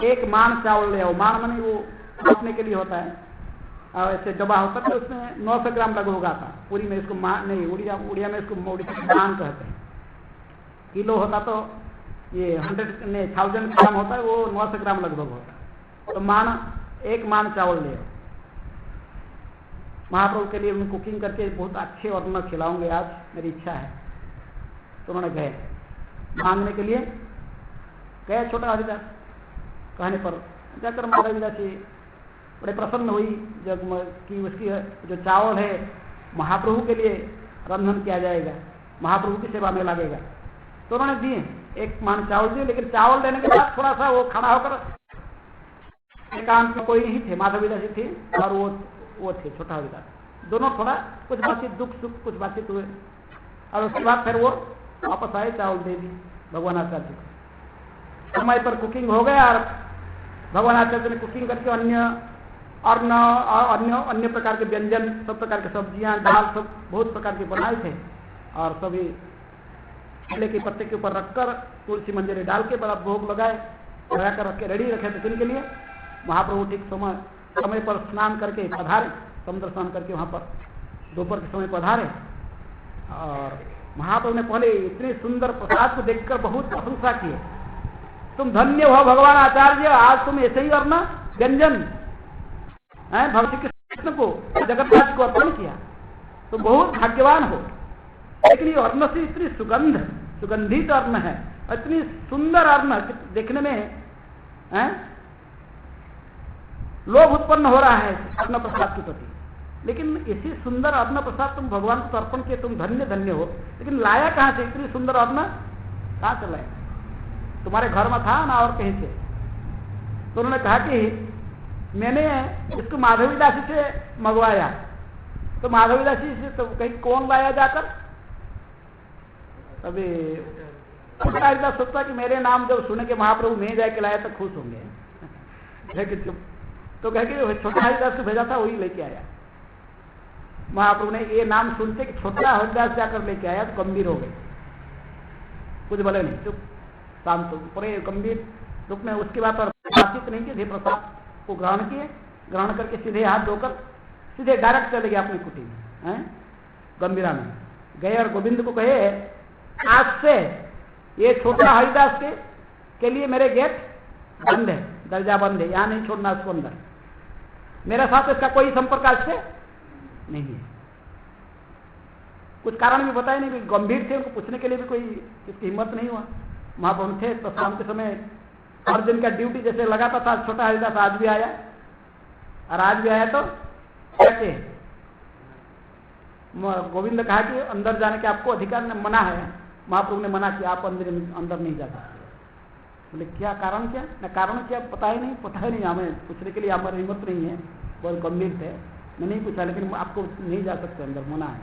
1 मान चावल ले आओ। मान माने वो रोकने के लिए होता है, और ऐसे डब्बा होता है, उसमें 900 ग्राम लग होगा था। पूरी में इसको मान नहीं, उड़िया में इसको मान कहते हैं। किलो होता तो ये 1000 ग्राम होता है, वो 900 ग्राम लगभग होता है। तो मान 1 मान चावल ले आओ। महाप्रभु के लिए उन्हें कुकिंग करके बहुत अच्छे और मैं खिलाऊंगे आज, मेरी इच्छा है। तो उन्होंने गए मांगने के लिए, गए छोटा हरिदास। कहने पर जाकर माधवी दासी बड़े प्रसन्न हुई जब कि उसकी जो चावल है महाप्रभु के लिए रंधन किया जाएगा, महाप्रभु की सेवा में लगेगा। तो उन्होंने दिए, एक मान चावल दिए, लेकिन चावल देने के बाद थोड़ा सा वो खड़ा होकर, एकांत में कोई नहीं थे, माधवीदास जी थे और वो थे छोटा हरिदास, दोनों थोड़ा कुछ बातचीत दुख सुख कुछ बातचीत हुए और उसके बाद फिर वो वापस आए, चावल दे दी भगवान आचार्य जी को। समय पर कुकिंग हो गया और भगवान आचार्य ने कुकिंग करके अन्य प्रकार के व्यंजन, सब प्रकार की सब्जियां, दाल, सब बहुत प्रकार के बनाए थे और सभी केले के पत्ते के ऊपर रखकर तुलसी मंजरी डाल के बड़ा भोग लगा कर रख के रेडी रखे टिफिन के लिए। महाप्रभु ठीक समय पर स्नान करके पधारे, समुद्र स्नान करके वहां पर दोपहर के समय पधारे और महाप्रभु ने पहले इतने सुंदर प्रसाद को देखकर बहुत प्रशंसा की, तुम धन्य हो भगवान आचार्य, आज तुम ऐसे ही अन्न व्यंजन भगवान कृष्ण को, जगन्नाथ को अर्पण किया, तो बहुत भाग्यवान हो। लेकिन ये अन्न से इतनी सुगंधित अन्न है, इतनी सुंदर अन्न देखने में लोभ उत्पन्न हो रहा है अन्न प्रसाद के प्रति, लेकिन इसी सुंदर अन्न प्रसाद तुम भगवान को अर्पण किए, तुम धन्य हो। लेकिन लाया कहां से इतनी सुंदर अन्न, कहां से लाया? तुम्हारे घर में था ना और कहीं से? तो उन्होंने कहा कि मैंने इसको माधवीदासी से मंगवाया। तो माधवीदासी से तो कहीं कौन लाया जाकर? अभी हरिदास सोचता कि मेरे नाम जब सुने के महाप्रभु नहीं जाके लाया तो खुश होंगे, लेकिन तो कह के छोटा हरिदास को भेजा था, वही लेके आया। महाप्रभु ने ये नाम सुनते कि छोटा हरिदास जाकर लेके आया तो गंभीर हो गए, कुछ बोले नहीं, चुप शांत पूरे गंभीर रूप में। उसके बाद और बातचीत नहीं की, प्रसाद को ग्रहण किए, ग्रहण करके सीधे हाथ धोकर सीधे डायरेक्ट चले गए अपनी कुटी में, गंभीरा में गए और गोविंद को कहे आज से ये छोटा हरिदास के लिए मेरे गेट बंद है, दरजा बंद है, यहां नहीं छोड़ना उसको अंदर, मेरे साथ इसका कोई संपर्क आज से नहीं है। कुछ कारण भी बताए नहीं, गंभीर थे, उनको पूछने के लिए भी कोई इसकी हिम्मत नहीं हुआ। महाप्रभु थे तो शाम के समय हर दिन का ड्यूटी जैसे लगाता था, छोटा हरिदास आज भी आया, और आज भी आया तो कहते गोविंद कहा कि अंदर जाने के आपको अधिकार मना है। महाप्रभु ने मना किया, आप अंदर नहीं जा सकते। बोले क्या कारण, क्या न कारण क्या पता ही नहीं, हमें पूछने के लिए हमारी हिम्मत नहीं है, बहुत गंभीर थे, मैं नहीं पूछा, लेकिन आपको नहीं जा सकते अंदर, मना है।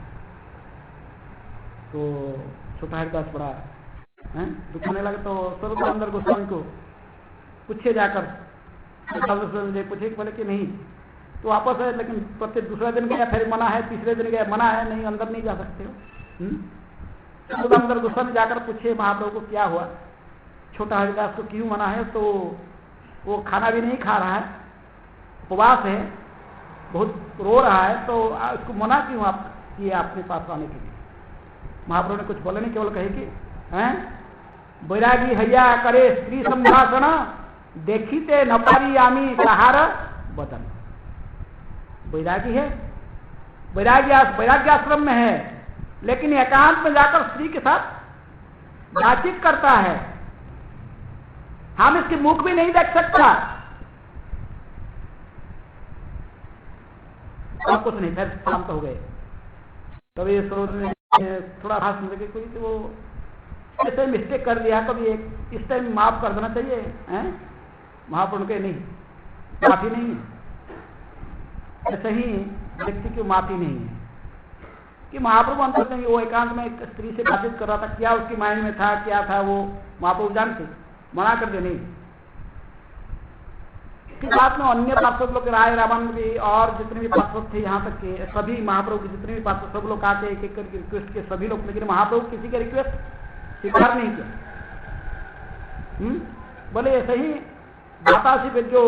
तो छोटा हरिदास बड़ा दुख होने लगा, तो सर्व अंदर गोस्वामी को पूछे जाकर, पूछे बोले कि नहीं, तो वापस है, लेकिन प्रत्येक दूसरा दिन गया फिर मना है, तीसरे दिन गया मना है, नहीं अंदर नहीं जा सकते हो। अंदर गोस्वामी जाकर पूछे महाप्रभु को क्या हुआ, छोटा हरिदास को क्यों मना है? तो वो खाना भी नहीं खा रहा है, उपवास है, बहुत रो रहा है, तो उसको मना क्यों आप किए अपने पास आने के लिए? महाप्रभु ने कुछ बोले नहीं, केवल कहे कि बैरागी हैया करे स्त्री संभाषण, देखीते न पारी आमी सहार बदन। बैरागी है, वैराग्याश्रम में है, लेकिन एकांत में जाकर स्त्री के साथ बातचीत करता है, हम इसके मुख भी नहीं देख सकता। और कुछ नहीं, फिर शांत हो गए। कभी स्रोत ने थोड़ा भाषण देके कोई तो वो ऐसे मिस्टेक कर दिया, कभी एक इस टाइम माफ कर देना चाहिए, महाप्रभु के नहीं, माफी नहीं है। ऐसे ही व्यक्ति की माफी नहीं है कि महाप्रभु अंतर नहीं, वो एकांत में एक स्त्री से बातचीत कर रहा था, क्या उसकी माइंड में था, क्या था, वो महाप्रभु जानते, मना कर दे नहीं। इस बात में अन्य पार्षद लोग, राय रामानंद भी और जितने भी पार्षद थे, यहाँ तक के सभी महाप्रभु के जितने भी पार्षद, सब लोग आते एक एक करके रिक्वेस्ट के सभी लोग, लेकिन महाप्रभु किसी के रिक्वेस्ट स्वीकार नहीं किया। बोले ऐसे ही दातासी पे जो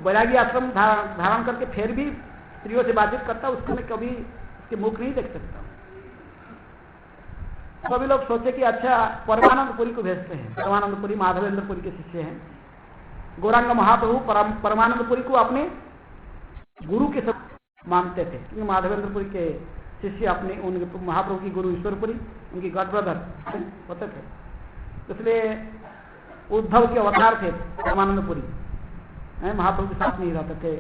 बैरागी आश्रम धारण करके फिर भी स्त्रियों से बातचीत करता, उसको मैं कभी उसके मुख नहीं देख सकता। सभी लोग सोचे कि अच्छा परमानंदपुरी को भेजते हैं। परमानंदपुरी माधवेंद्रपुरी के शिष्य हैं। गौरांग महाप्रभु परमानंदपुरी को अपने गुरु के सब मानते थे, क्योंकि माधवेंद्रपुरी के शिष्य अपने उनके महाप्रभु की गुरु ईश्वरपुरी उनकी गॉड ब्रदर होते थे, इसलिए उद्धव के अवतार थे परमानंदपुरी, महाप्रभु के साथ नहीं रहते थे।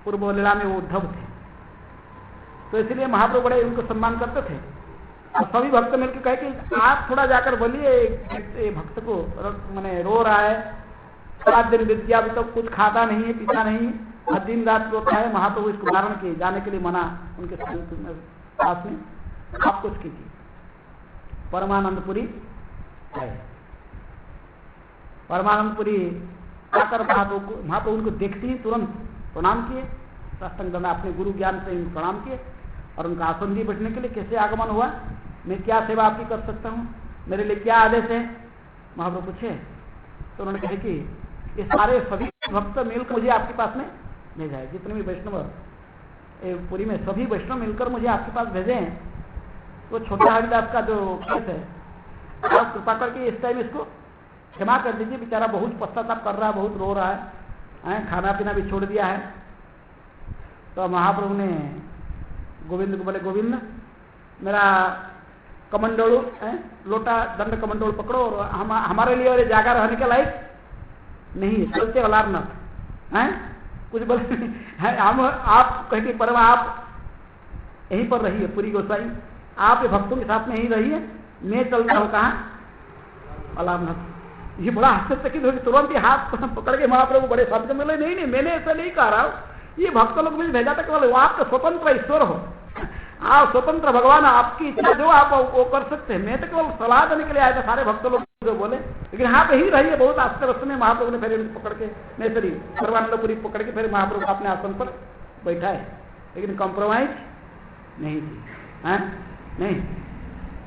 पूर्व लीला में वो उद्धव थे, तो इसलिए महाप्रभु बड़े उनको सम्मान करते थे। और सभी भक्त मिलकर कहे कि आप थोड़ा जाकर बोलिए भक्त को, मैंने रो रहा है, 7 दिन बीत गया, अभी तो कुछ खाता नहीं है, पीता नहीं, हर दिन रात रोता है। महाप्रभु इसको धारण किए, जाने के लिए मना उनके पास में, आप कुछ कीजिए। परमानंदपुरी है, परमानंदपुरी आकर महाप्रभु उनको देखते ही तुरंत प्रणाम किए, साष्टांग दंड अपने गुरु ज्ञान से प्रणाम किए और उनका आसन दिए बैठने के लिए। कैसे आगमन हुआ, मैं क्या सेवा आपकी कर सकता हूँ, मेरे लिए क्या आदेश है, महाप्रभु पूछे। तो उन्होंने कहा कि ये सारे सभी भक्त मिलकर मुझे आपके पास में भेजा है, जितने भी वैष्णव पुरी में सभी वैष्णव मिलकर मुझे आपके पास भेजे हैं। तो छोटा हरिदास का जो केस है, आप कृपा करके इस टाइम इसको क्षमा कर दीजिए, बेचारा बहुत पश्चाताप कर रहा है, बहुत रो रहा है, खाना पीना भी छोड़ दिया है। तो महाप्रभु ने गोविंद को बोले, गोविंद मेरा कमंडोल लोटा दंड कमंडोल पकड़ो और हमारे लिए और जागा रहने के लायक नहीं, चलते अलारनाथ हैं, कुछ बोले हम आप कहते परम आप यहीं पर रहिए, पूरी गोसाई आप भक्तों के साथ में यहीं रहिए, मैं चलता हूँ कहाँ अलारनाथ। ये बड़ा आश्चर्यचकित हो, तुरंत ही हाथ पकड़ के महाप्रभु बड़े शब्द में, नहीं मैंने ऐसा नहीं कह रहा हूँ, ये भक्त लोग मुझे भेजा था केवल आप तो स्वतंत्र ईश्वर हो, आप स्वतंत्र भगवान, आपकी इच्छा जो आप वो कर सकते हैं, मैं तो केवल सलाह देने के लिए आया था। सारे भक्त लोग जो बोले, लेकिन हाँ पे ही रहिए। बहुत आश्चर्य में महाप्रभु ने फिर इनको पकड़ के नेसरी परमानंदपुरी पकड़ के फिर महाप्रभु अपने आसन पर बैठाए, लेकिन कॉम्प्रोमाइज नहीं थी, नहीं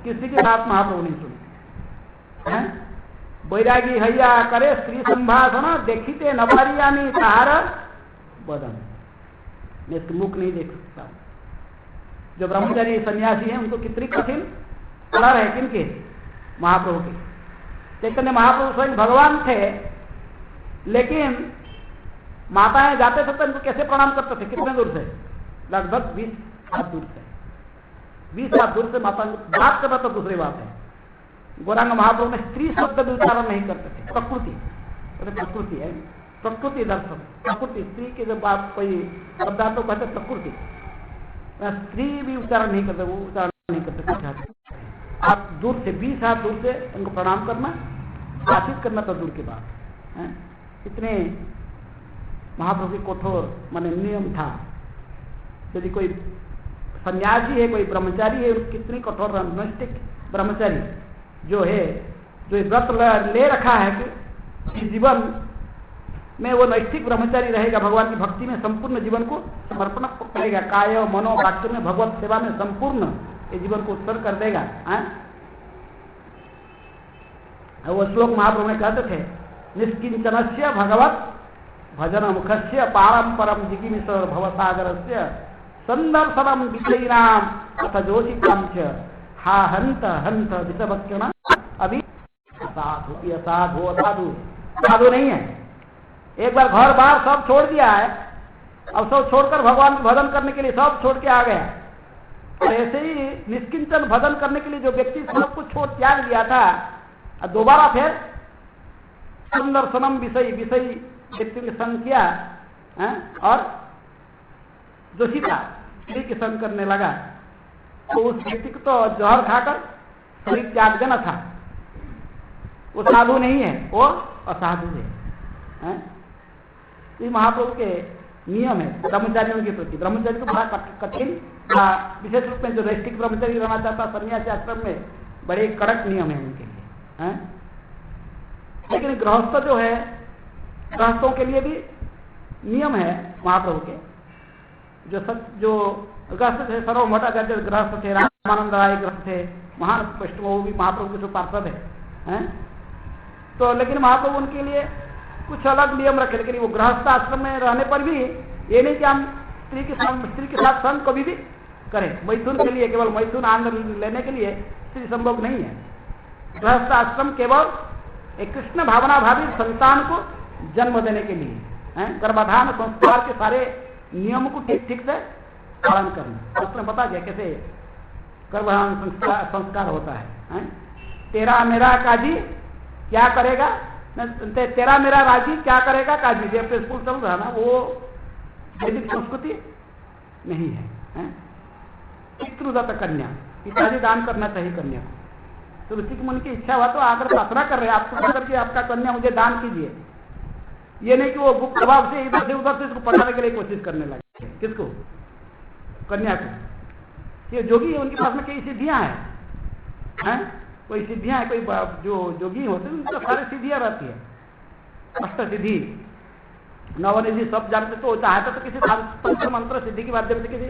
किसी की बात महाप्रभु नहीं सुनी। बैरागी हैया करे स्त्री संभाषण, देखिते नवारियानी तार बदन, मैं इसके मुख नहीं देख सकता। जो ब्रह्मचारी सन्यासी हैं उनको कितनी कठिन कलर है, किनके, महाप्रभु के। चैतन्य महाप्रभु स्वयं भगवान थे, लेकिन माताएं जाते थे तो उनको कैसे प्रणाम करते थे, कितने दूर से, लगभग 20 हाथ दूर से, 20 हाथ दूर से माता बात करना तो दूसरी बात है। गौरांग महाप्रभु में स्त्री शब्द भी उच्चारण नहीं करते थे, प्रकृति है, प्रकृति दर्शन, प्रकृति स्त्री के जब आप कोई शब्दार्थ तो कहते प्रकृति, स्त्री भी उच्चारण नहीं करते, वो उच्चारण नहीं करते। आप दूर से 20 हाथ दूर से उनको प्रणाम करना, बातचीत करना तो दूर की बात है। इतने महाप्रभु की कठोर माने नियम था। यदि कोई सन्यासी है, कोई ब्रह्मचारी है, कितनी कठोर नैष्ठिक ब्रह्मचारी जो है, जो व्रत ले रखा है कि जीवन में वो नैष्ठिक ब्रह्मचारी रहेगा, भगवान की भक्ति में संपूर्ण जीवन को समर्पण करेगा, काय मनो वाक्य में भगवत सेवा में संपूर्ण ये जीवन को उत्सर्ग कर देगा। वो श्लोक महाप्रभु ने कहते थे, निष्किंचनस्य भगवत भजन मुखस्य पारंपरम जिगिमिशर भवसागरस्य संदर्शनम विषयीनाम अथ जोषिताम च हा हंत हंत विषभक्षण अभी साधु असाधु असाधु साधु नहीं है। एक बार घर बार सब छोड़ दिया है, अब सब छोड़कर भगवान को भजन करने के लिए सब छोड़ के आ गया। और ऐसे ही निष्किंचन भजन करने के लिए जो व्यक्ति सब कुछ छोड़ त्याग दिया था, दोबारा फिर सुंदरसनम विषयी व्यक्ति की संग किया और जो सीता स्त्री की संग करने लगा, तो उस व्यक्ति को तो जहर खाकर शरीर त्याग देना था। वो साधु नहीं है, वो असाधु है। ये महाप्रभु के नियम है ब्रह्मचारियों के प्रति। ब्रह्मचारी को बड़ा कठिन, विशेष रूप में जो नैष्ठिक ब्रह्मचारी रहना चाहता सन्यासी आश्रम में बड़े कड़क नियम है उनके लिए। लेकिन गृहस्थ जो है, गृहस्थों के लिए भी नियम है महाप्रभु के। जो गृहस्थ थे, सर्व भट्टाचार्य गृहस्थ थे, रामानंद राय गृहस्थ थे, महान वैष्णव वो भी महाप्रभु के जो पार्षद है। तो लेकिन महाप्रभु उनके लिए कुछ अलग नियम रखे, लेकिन वो गृहस्थ आश्रम में रहने पर भी ये नहीं कि हम स्त्री के साथ संग कभी भी करें। मैथुन के लिए, केवल मैथुन आनंद लेने के लिए स्त्री संभव नहीं है। गृहस्थ आश्रम केवल एक कृष्ण भावना भावी संतान को जन्म देने के लिए, गर्भाधान संस्कार के सारे नियम को ठीक ठीक से पालन करना। उसमें बता गया कैसे गर्भाधान संस्कार होता है। तेरा मेरा काजी क्या करेगा, तेरा मेरा राजी क्या करेगा काजी, जब स्कूल चल रहा ना, वो वैदिक संस्कृति नहीं है। पितृदत्त कन्या, पिताजी दान करना चाहिए कन्या को। तो ऋषि मुनि की इच्छा हुआ तो आकर प्रार्थना कर रहे हैं, आप करके आपका कन्या मुझे दान कीजिए। ये नहीं कि वो गुप्त प्रभाव से इधर से उधर से इसको पढ़ाने के लिए कोशिश करने लगे। किसको? कन्या को। ये जोगी है, उनके पास में कई सिद्धियां हैं, कोई सिद्धियां है, कोई जो जोगी होते हैं उनके सारी सिद्धियां रहती है, अष्ट सिद्धि नवनिधि सब जानते। तो चाहते तो किसी तंत्र मंत्र सिद्धि के माध्यम से किसी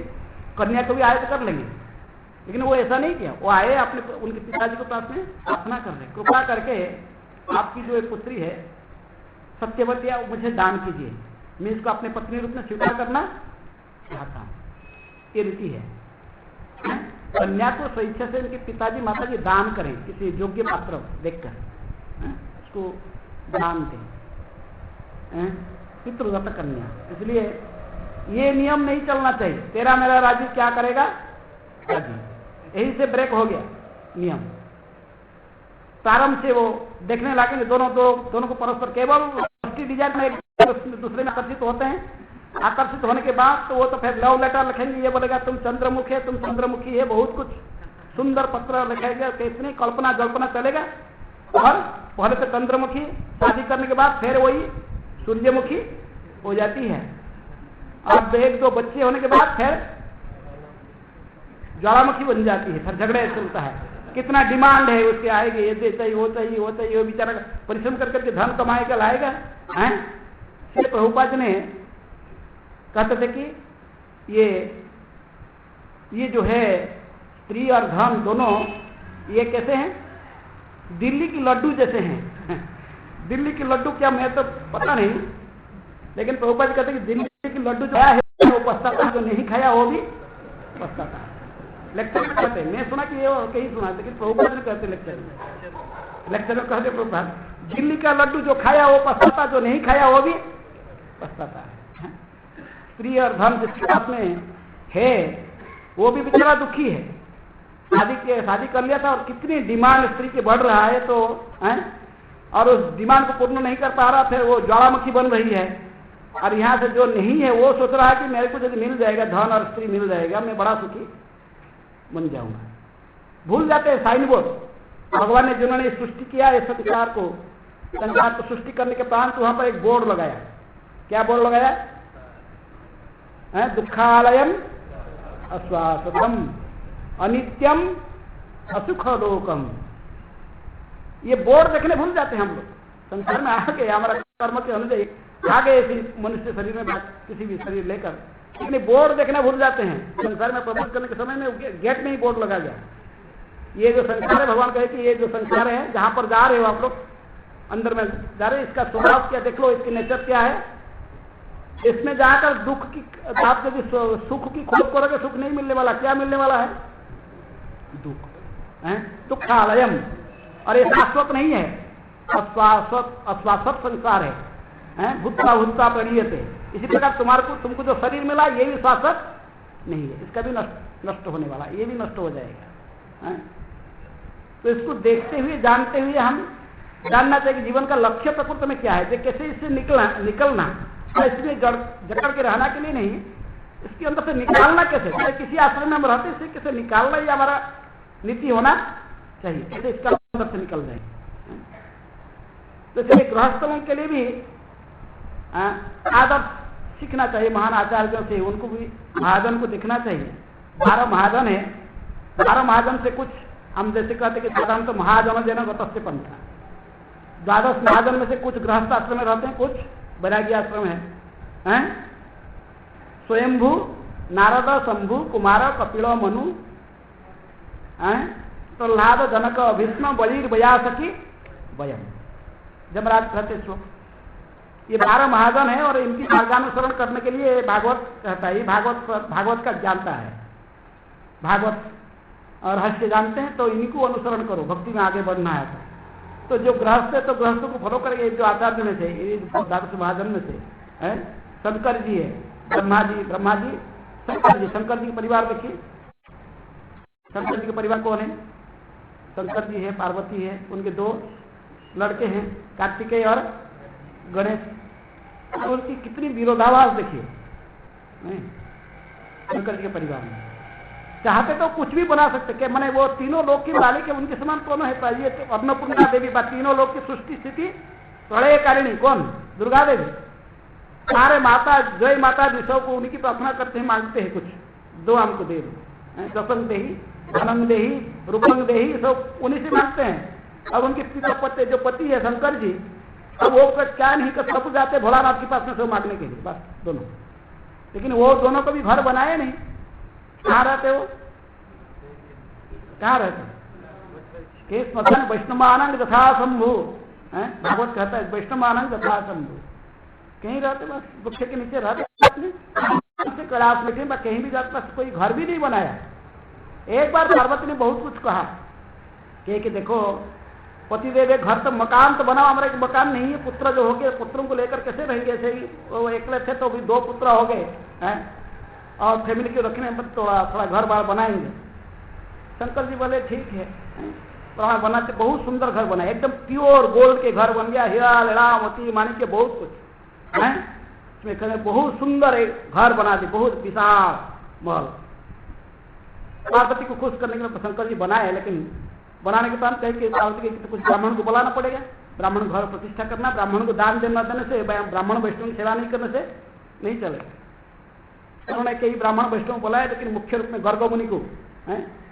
कन्या को भी आयत कर लेंगे, लेकिन वो ऐसा नहीं किया। वो आए अपने उनके पिताजी के पास में प्रार्थना कर रहे, कृपा करके आपकी जो एक पुत्री है सत्यवती, मुझे दान कीजिए, मैं इसको अपने पत्नी रूप में स्वीकार करना चाहता हूँ। ये रीति है। कन्या को स्वेच्छा से उनके पिताजी माताजी दान करें, किसी योग्य पात्र देखकर उसको दान दें, पितृदत्त कन्या। इसलिए ये नियम नहीं चलना चाहिए, तेरा मेरा राजी क्या करेगा राजी, यही से ब्रेक हो गया नियम। प्रारंभ से वो देखने लगे दोनों को परस्पर केवल डिजाइन में एक दूसरे में आकर्षित होते हैं। आकर्षित होने के बाद तो वो तो फिर लव लेटर लिखेंगे, ये बोलेगा तुम चंद्रमुख है, तुम चंद्रमुखी है, बहुत कुछ सुंदर पत्र लिखेगा, कितनी कल्पना जल्पना चलेगा। और पहले तो चंद्रमुखी, शादी करने के बाद फिर वही सूर्यमुखी हो जाती है। अब एक दो बच्चे होने के बाद फिर ज्वालामुखी बन जाती है। फिर झगड़े चलता है, कितना डिमांड है उसके, आएगी ये चाहिए वो चाहिए वो चाहिए, वो बेचारा परिश्रम कर करके धन कमाएगा लाएगा हैं। इसलिए प्रभुपाद ने कहते थे कि ये जो है स्त्री और धन दोनों ये कैसे हैं, दिल्ली की लड्डू जैसे हैं। दिल्ली की लड्डू क्या, मैं तो पता नहीं, लेकिन प्रभुपाद कहते कि दिल्ली की लड्डू जो है वो पछताता, जो नहीं खाया वो भी पछताता। लेक्चर में कहते हैं, मैं सुना कि ये कहीं सुना, लेकिन प्रभुपाद ने कहते लेक्चर में कहते प्रभुपाद, दिल्ली का लड्डू जो खाया वो पछताता, जो नहीं खाया वो भी पछताता है। स्त्री और धन जिसके पास में है वो भी बेचारा दुखी है। शादी कर लिया था और कितनी डिमांड स्त्री की बढ़ रहा है तो और उस डिमांड को पूर्ण नहीं कर पा रहा, फिर वो ज्वालामुखी बन रही है। और यहाँ से जो नहीं है वो सोच रहा है कि मेरे को यदि मिल जाएगा, धन और स्त्री मिल जाएगा, मैं बड़ा सुखी बन जाऊंगा। भूल जाते हैं साइन बोर्ड, भगवान ने जिन्होंने सृष्टि किया इस संसार को सृष्टि करने के प्रांत वहां पर एक बोर्ड लगाया। क्या बोर्ड लगाया है? दुखालयम अश्वासतम अनित्यम असुखलोकम। ये बोर्ड देखने भूल जाते हैं हम लोग। संसार में आ गए, हमारा कर्म के अनुଯାयी आ गए इसी मनुष्य शरीर में, किसी भी शरीर लेकर, लेकिन बोर्ड देखना भूल जाते हैं। संसार में प्रवेश करने के समय में गेट में ही बोर्ड लगा गया, ये जो संसार है, भगवान कहे कि ये जो संसार है जहां पर जा रहे हो आप लोग, अंदर में जा रहे, इसका स्वभाव क्या देख लो, इसकी नेचर क्या है। इसमें जाकर दुख की, आप यदि सुख की खोज करोगे सुख नहीं मिलने वाला। क्या मिलने वाला है? दुख है, दुखालयम। और ये शाश्वत नहीं है, अश्वासत संसार है, भूतता भूतता प्रणीयते। इसी प्रकार तुमको जो शरीर मिला ये भी शाश्वत नहीं है, इसका भी नष्ट होने वाला, ये भी नष्ट हो जाएगा। तो इसको देखते हुए जानते हुए हम जानना चाहिए कि जीवन का लक्ष्य प्रकृति में क्या है, कैसे इससे निकलना। इसमें जकड़ के रहना के लिए नहीं, इसके अंदर से निकालना कैसे। किसी आश्रम में हम रहते हैं, इससे कैसे निकालना ही हमारा नीति होना चाहिए, कैसे इसका अंदर से निकल जाए। तो इसलिए गृहस्थों के लिए भी आदर्श सीखना चाहिए महान आचार्यों से, उनको भी महाजन को दिखना चाहिए। 12 महाजन है, 12 महाजन से कुछ हम जैसे कहते कि साधारण तो महाजन जन गतस्य पंथा, 12 महाजन में से कुछ गृहस्थ आश्रम में रहते हैं, कुछ वैरागी आश्रम है। स्वयंभू, नारद, शंभु, कुमार, कपिल, मनु, प्रहलाद, जनक, भीष्म, बलिर, व्यासकी, वयम। जमराज कहते श्लोक, ये 12 महाजन है और इनकी मार्गानुसरण करने के लिए भागवत कहता है। भागवत का जानता है, भागवत और रहस्य जानते हैं, तो इनको अनुसरण करो, भक्ति में आगे बढ़ना है। तो जो गृहस्थ है तो गृहस्थों को फॉलो करेंगे। जो आचार्य में से 12 महाजन में से शंकर जी है, ब्रह्मा जी, शंकर जी के परिवार देखिए। शंकर जी के परिवार कौन है? शंकर जी है, पार्वती है, उनके 2 लड़के हैं, कार्तिकेय और गणेश। उनकी कितनी विरोधाभास देखिए। नहीं, शंकर जी के परिवार में चाहते तो कुछ भी बना सकते कि मैंने वो तीनों लोग की मालिक है, उनके समान कौन है? ये तो अन्नपूर्णा देवी बात, तीनों लोग की सृष्टि स्थिति प्रलयकारिणी कौन? दुर्गा देवी। सारे माता जय माता जी सब को उनकी प्रार्थना करते हैं, मांगते हैं कुछ, दो हमको दे दो, दसंग देही, धनंग देही, रूपंग देही, सब उन्हीं से मांगते हैं। अब उनके पिता पति जो पति है शंकर जी, अब वो क्या नहीं कर सब जाते भोलानाथ के पास में सब मांगने के लिए, बस दोनों। लेकिन वो दोनों को भी घर बनाए नहीं। कहाँ रहते हो? कहाँ रहते? केस मथन वैष्णवानंद तथा शंभु, भागवत कहता है वैष्णवानंद तथा शंभु। कहीं रहते बस वृक्ष के नीचे रहते, कैलाश में कहीं भी जाते, बस कोई घर भी नहीं बनाया। एक बार पार्वती ने बहुत कुछ कहा कि देखो पतिदेव एक घर तो मकान तो बनाओ, हमारा एक मकान नहीं है, पुत्र जो हो गए पुत्रों को लेकर कैसे रहेंगे? ऐसे ही वो एकले थे तो भी दो पुत्र हो गए हैं, और फैमिली को रखने में थोड़ा थोड़ा घर बार बनाएंगे। शंकर जी बोले ठीक है, तो बनाते बहुत सुंदर घर बना, एकदम प्योर गोल्ड के घर बन गया, हीरा लड़ा मोती मानिक बहुत कुछ है इसमें, बहुत सुंदर एक घर बना दी, बहुत विशाल महल। पार्वती को खुश करने के लिए शंकर जी बनाए, लेकिन बनाने के बाद कहे कि पार्वती के कुछ ब्राह्मण को बुलाना पड़ेगा, ब्राह्मण घर प्रतिष्ठा करना, ब्राह्मण को दान देना देने से, ब्राह्मण वैष्णव की सेवा नहीं करने से नहीं चलेगा। उन्होंने कई ब्राह्मण वैष्णव बुलाए, लेकिन मुख्य रूप में गर्गमुनि को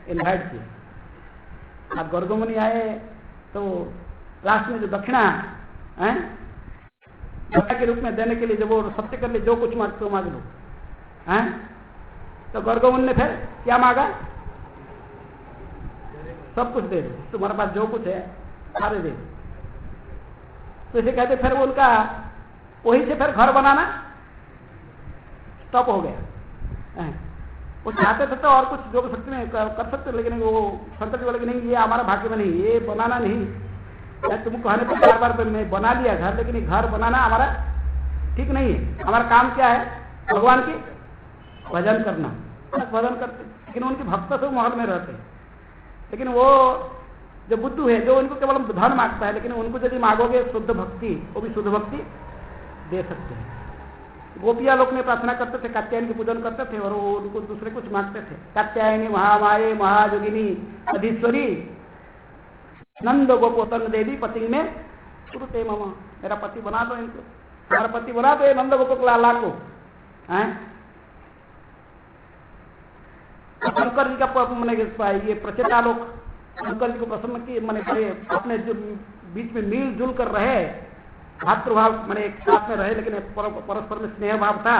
इन्वाइट किया। अब गर्गमुनि आए तो लास्ट में जो दक्षिणा है दक्षिणा के रूप में देने के लिए जब वो सत्य कर ले, जो कुछ मांगते हो मांग लो है, तो गर्गमुनि ने फिर क्या मांगा? सब कुछ दे दो, तुम्हारे पास जो कुछ है सारे दे दो। तो इसे कहते फिर वो उनका वहीं से फिर घर बनाना स्टॉप हो गया। वो चाहते थे तो और कुछ जो सकते में कर सकते, लेकिन वो शंकर जी बोले कि नहीं, ये हमारा भाग्य में नहीं, ये बनाना नहीं। तुम कहने पर बार बार मैं बना लिया घर, लेकिन ये घर बनाना हमारा ठीक नहीं है। हमारा काम क्या है? भगवान की भजन करना, भजन करते। लेकिन उनके भक्त सब महल में रहते, लेकिन वो जो बुद्धू है जो उनको केवल धन मांगता है, लेकिन उनको यदि मांगोगे शुद्ध भक्ति, वो भी शुद्ध भक्ति दे सकते हैं। गोपिया लोग ने प्रार्थना करते थे, कात्यायनी की पूजन करते थे, और वो उनको दूसरे कुछ मांगते थे। कात्यायनी महामाये महायोगिनी अधीश्वरी नंद गोपोतन देवी पति में सुरते ममा, मेरा पति बना दो इनको, हमारा पति बना दो नंद गोप लाला को। शंकर जी का मैंने ये प्रचेता लोग शंकर जी को प्रसन्न किए, मैंने अपने जो बीच में मिल जुल कर रहे, भातृभाव मैंने एक साथ में रहे, लेकिन परस्पर में स्नेह भाव था।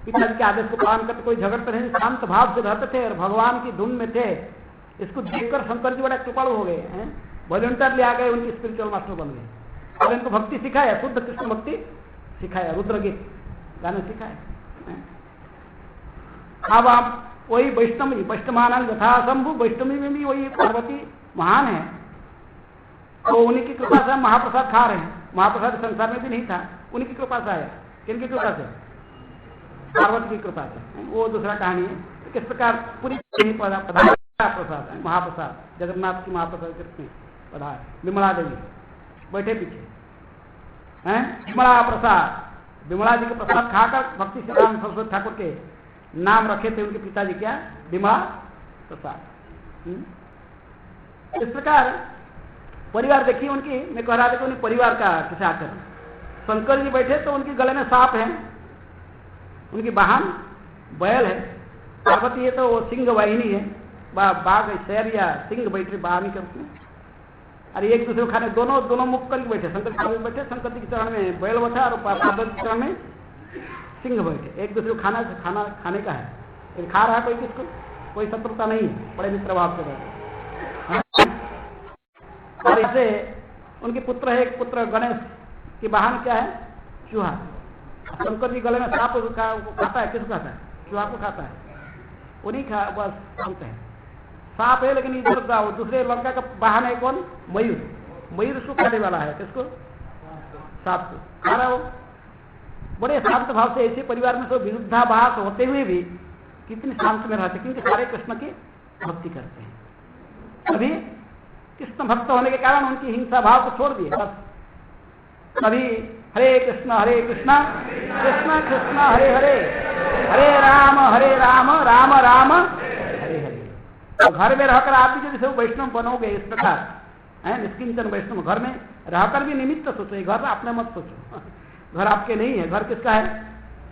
पिताजी के आदेश को पालन करते, कोई झगड़ते नहीं, शांत भाव से रहते थे और भगवान की धुन में थे। इसको देखकर शंकर जी बड़ा कृपालु हो गए हैं, वॉलंटियर ले आ गए, उनकी स्पिरिचुअल मास्टर बन गए और इनको भक्ति सिखाया, शुद्ध कृष्ण भक्ति सिखाया, रुद्र गीत गाने सिखाए। अब आप वही वैष्णवी वैष्णवानंद यथा शंभु, वैष्णवी में भी वही पार्वती महान है, तो उन्हीं की कृपा से हम महाप्रसाद खा रहे हैं। महाप्रसाद संसार में भी नहीं था, उन्हीं की कृपा से आया। किनकी कृपा से? पार्वती की कृपा से। वो दूसरा कहानी है। किस प्रकार पूरी प्रसाद है, महाप्रसाद जगन्नाथ की महाप्रसाद कृष्ण पधार, विमला देवी बैठे पीछे हैं, विमला प्रसाद, विमला जी का प्रसाद खाकर भक्ति सिद्धांत सरस्वती ठाकुर के नाम रखे थे उनके पिताजी, क्या? विमला प्रसाद। इस प्रकार परिवार देखिए उनकी, मैं कह रहा था कि उनके परिवार का किसे आकर शंकर जी बैठे तो उनके गले में सांप है, उनकी वाहन बैल है, पार्वती है तो वो सिंह वाहिनी है, बाघ शेर या सिंह बैठे वाहनी के उसमें, अरे एक दूसरे को खाने दोनों मुख करके बैठे। शंकर जी बैठे, शंकर जी के चरण में बैल बैठा और पार्वती के चरण में सिंह बैठे। एक दूसरे को खाना खाने का है, फिर खा रहा है कोई किसको, कोई शत्रुता नहीं है, बड़े मित्र भाव से बैठे। और इसे उनके पुत्र है, एक पुत्र गणेश की वाहन क्या है? चूहा। शंकर जी गले में सांप खाता है, किसको खाता है? चूहा को खाता है, वो नहीं खा, बस बोलते हैं सांप है, लेकिन इधर दूसरे लड़का का वाहन है कौन? मयूर। मयूर उसको खाने वाला है, किसको? सांप को खा रहा हो। बड़े शांत भाव से ऐसे परिवार में सब विरुद्धाभास होते हुए भी कितने शांत में रहते, क्योंकि सारे कृष्ण की भक्ति करते हैं। अभी कृष्ण भक्त होने के कारण उनकी हिंसा भाव को छोड़ दिए, बस। अभी हरे कृष्ण कृष्ण कृष्ण हरे हरे, हरे राम राम राम हरे हरे। तो घर में रहकर आप भी जैसे वैष्णव बनोगे इस प्रकार है, निष्किंचन वैष्णव, घर में रहकर भी निमित्त सोचो, घर अपने मत सोचो, घर आपके नहीं है, घर किसका है?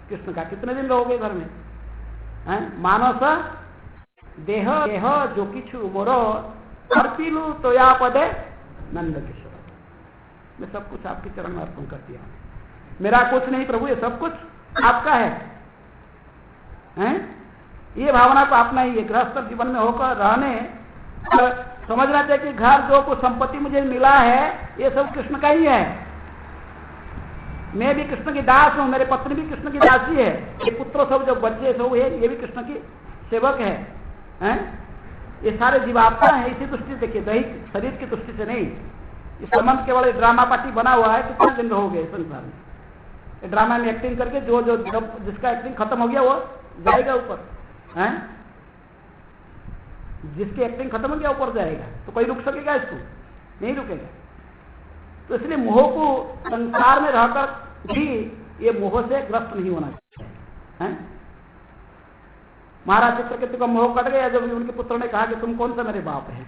कृष्ण का। कितने दिन रहोगे घर में? मानस देह देह जो किछु मोरो अर्पिलु तो या पदे नंद किशोर, मैं सब कुछ आपके चरण में अर्पण कर दिया, मेरा कुछ नहीं प्रभु, ये सब कुछ आपका है, हैं? ये भावना को अपना ही गृहस्थ जीवन में होकर रहने और समझना चाहिए कि घर जो कुछ संपत्ति मुझे मिला है ये सब कृष्ण का ही है, मैं भी कृष्ण की दास हूं, मेरे पत्नी भी कृष्ण की दासी है, ये पुत्र सब जो बच्चे सब है ये भी कृष्ण की सेवक है, हैं? ये सारे जीवात्मा है। इसी दृष्टि से देखिए, दैहिक शरीर की दृष्टि से नहीं, इस संबंध केवल ड्रामा पार्टी बना हुआ है। कितने दिन रहोगे संसार में? ड्रामा में एक्टिंग करके जो जो जिसका एक्टिंग खत्म हो गया वो जाएगा ऊपर, हैं? जिसकी एक्टिंग खत्म हो गया ऊपर जाएगा, तो कोई रुक सकेगा? इसको नहीं रुकेगा। तो इसलिए मोह को संसार में रहकर भी ये मोह से ग्रस्त नहीं होना चाहिए, हैं? महाराज चित्रकेतु का मोह कट गया जब उनके पुत्र ने कहा कि तुम कौन सा मेरे बाप है?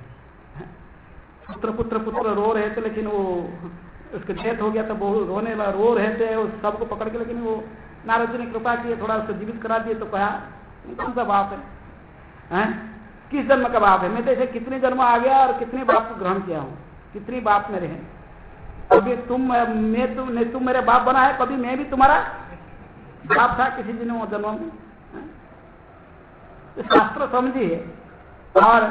पुत्र पुत्र पुत्र रो रहे थे, लेकिन वो उसके डेथ हो गया तो बहुत रोने लगा, रो रहे थे उस सबको पकड़ के, लेकिन वो नारद जी ने कृपा की, थोड़ा उसको जीवित करा दिए, तो कहा कौन सा बाप है, हैं? किस जन्म का बाप है? मैं तो ऐसे कितने जन्म आ गया और कितने बाप को ग्रहण किया हूँ, कितनी बाप मेरे हैं, कभी तुम मेरे बाप बना है, कभी मैं भी तुम्हारा बाप था किसी जन्म में। शास्त्र समझिए, और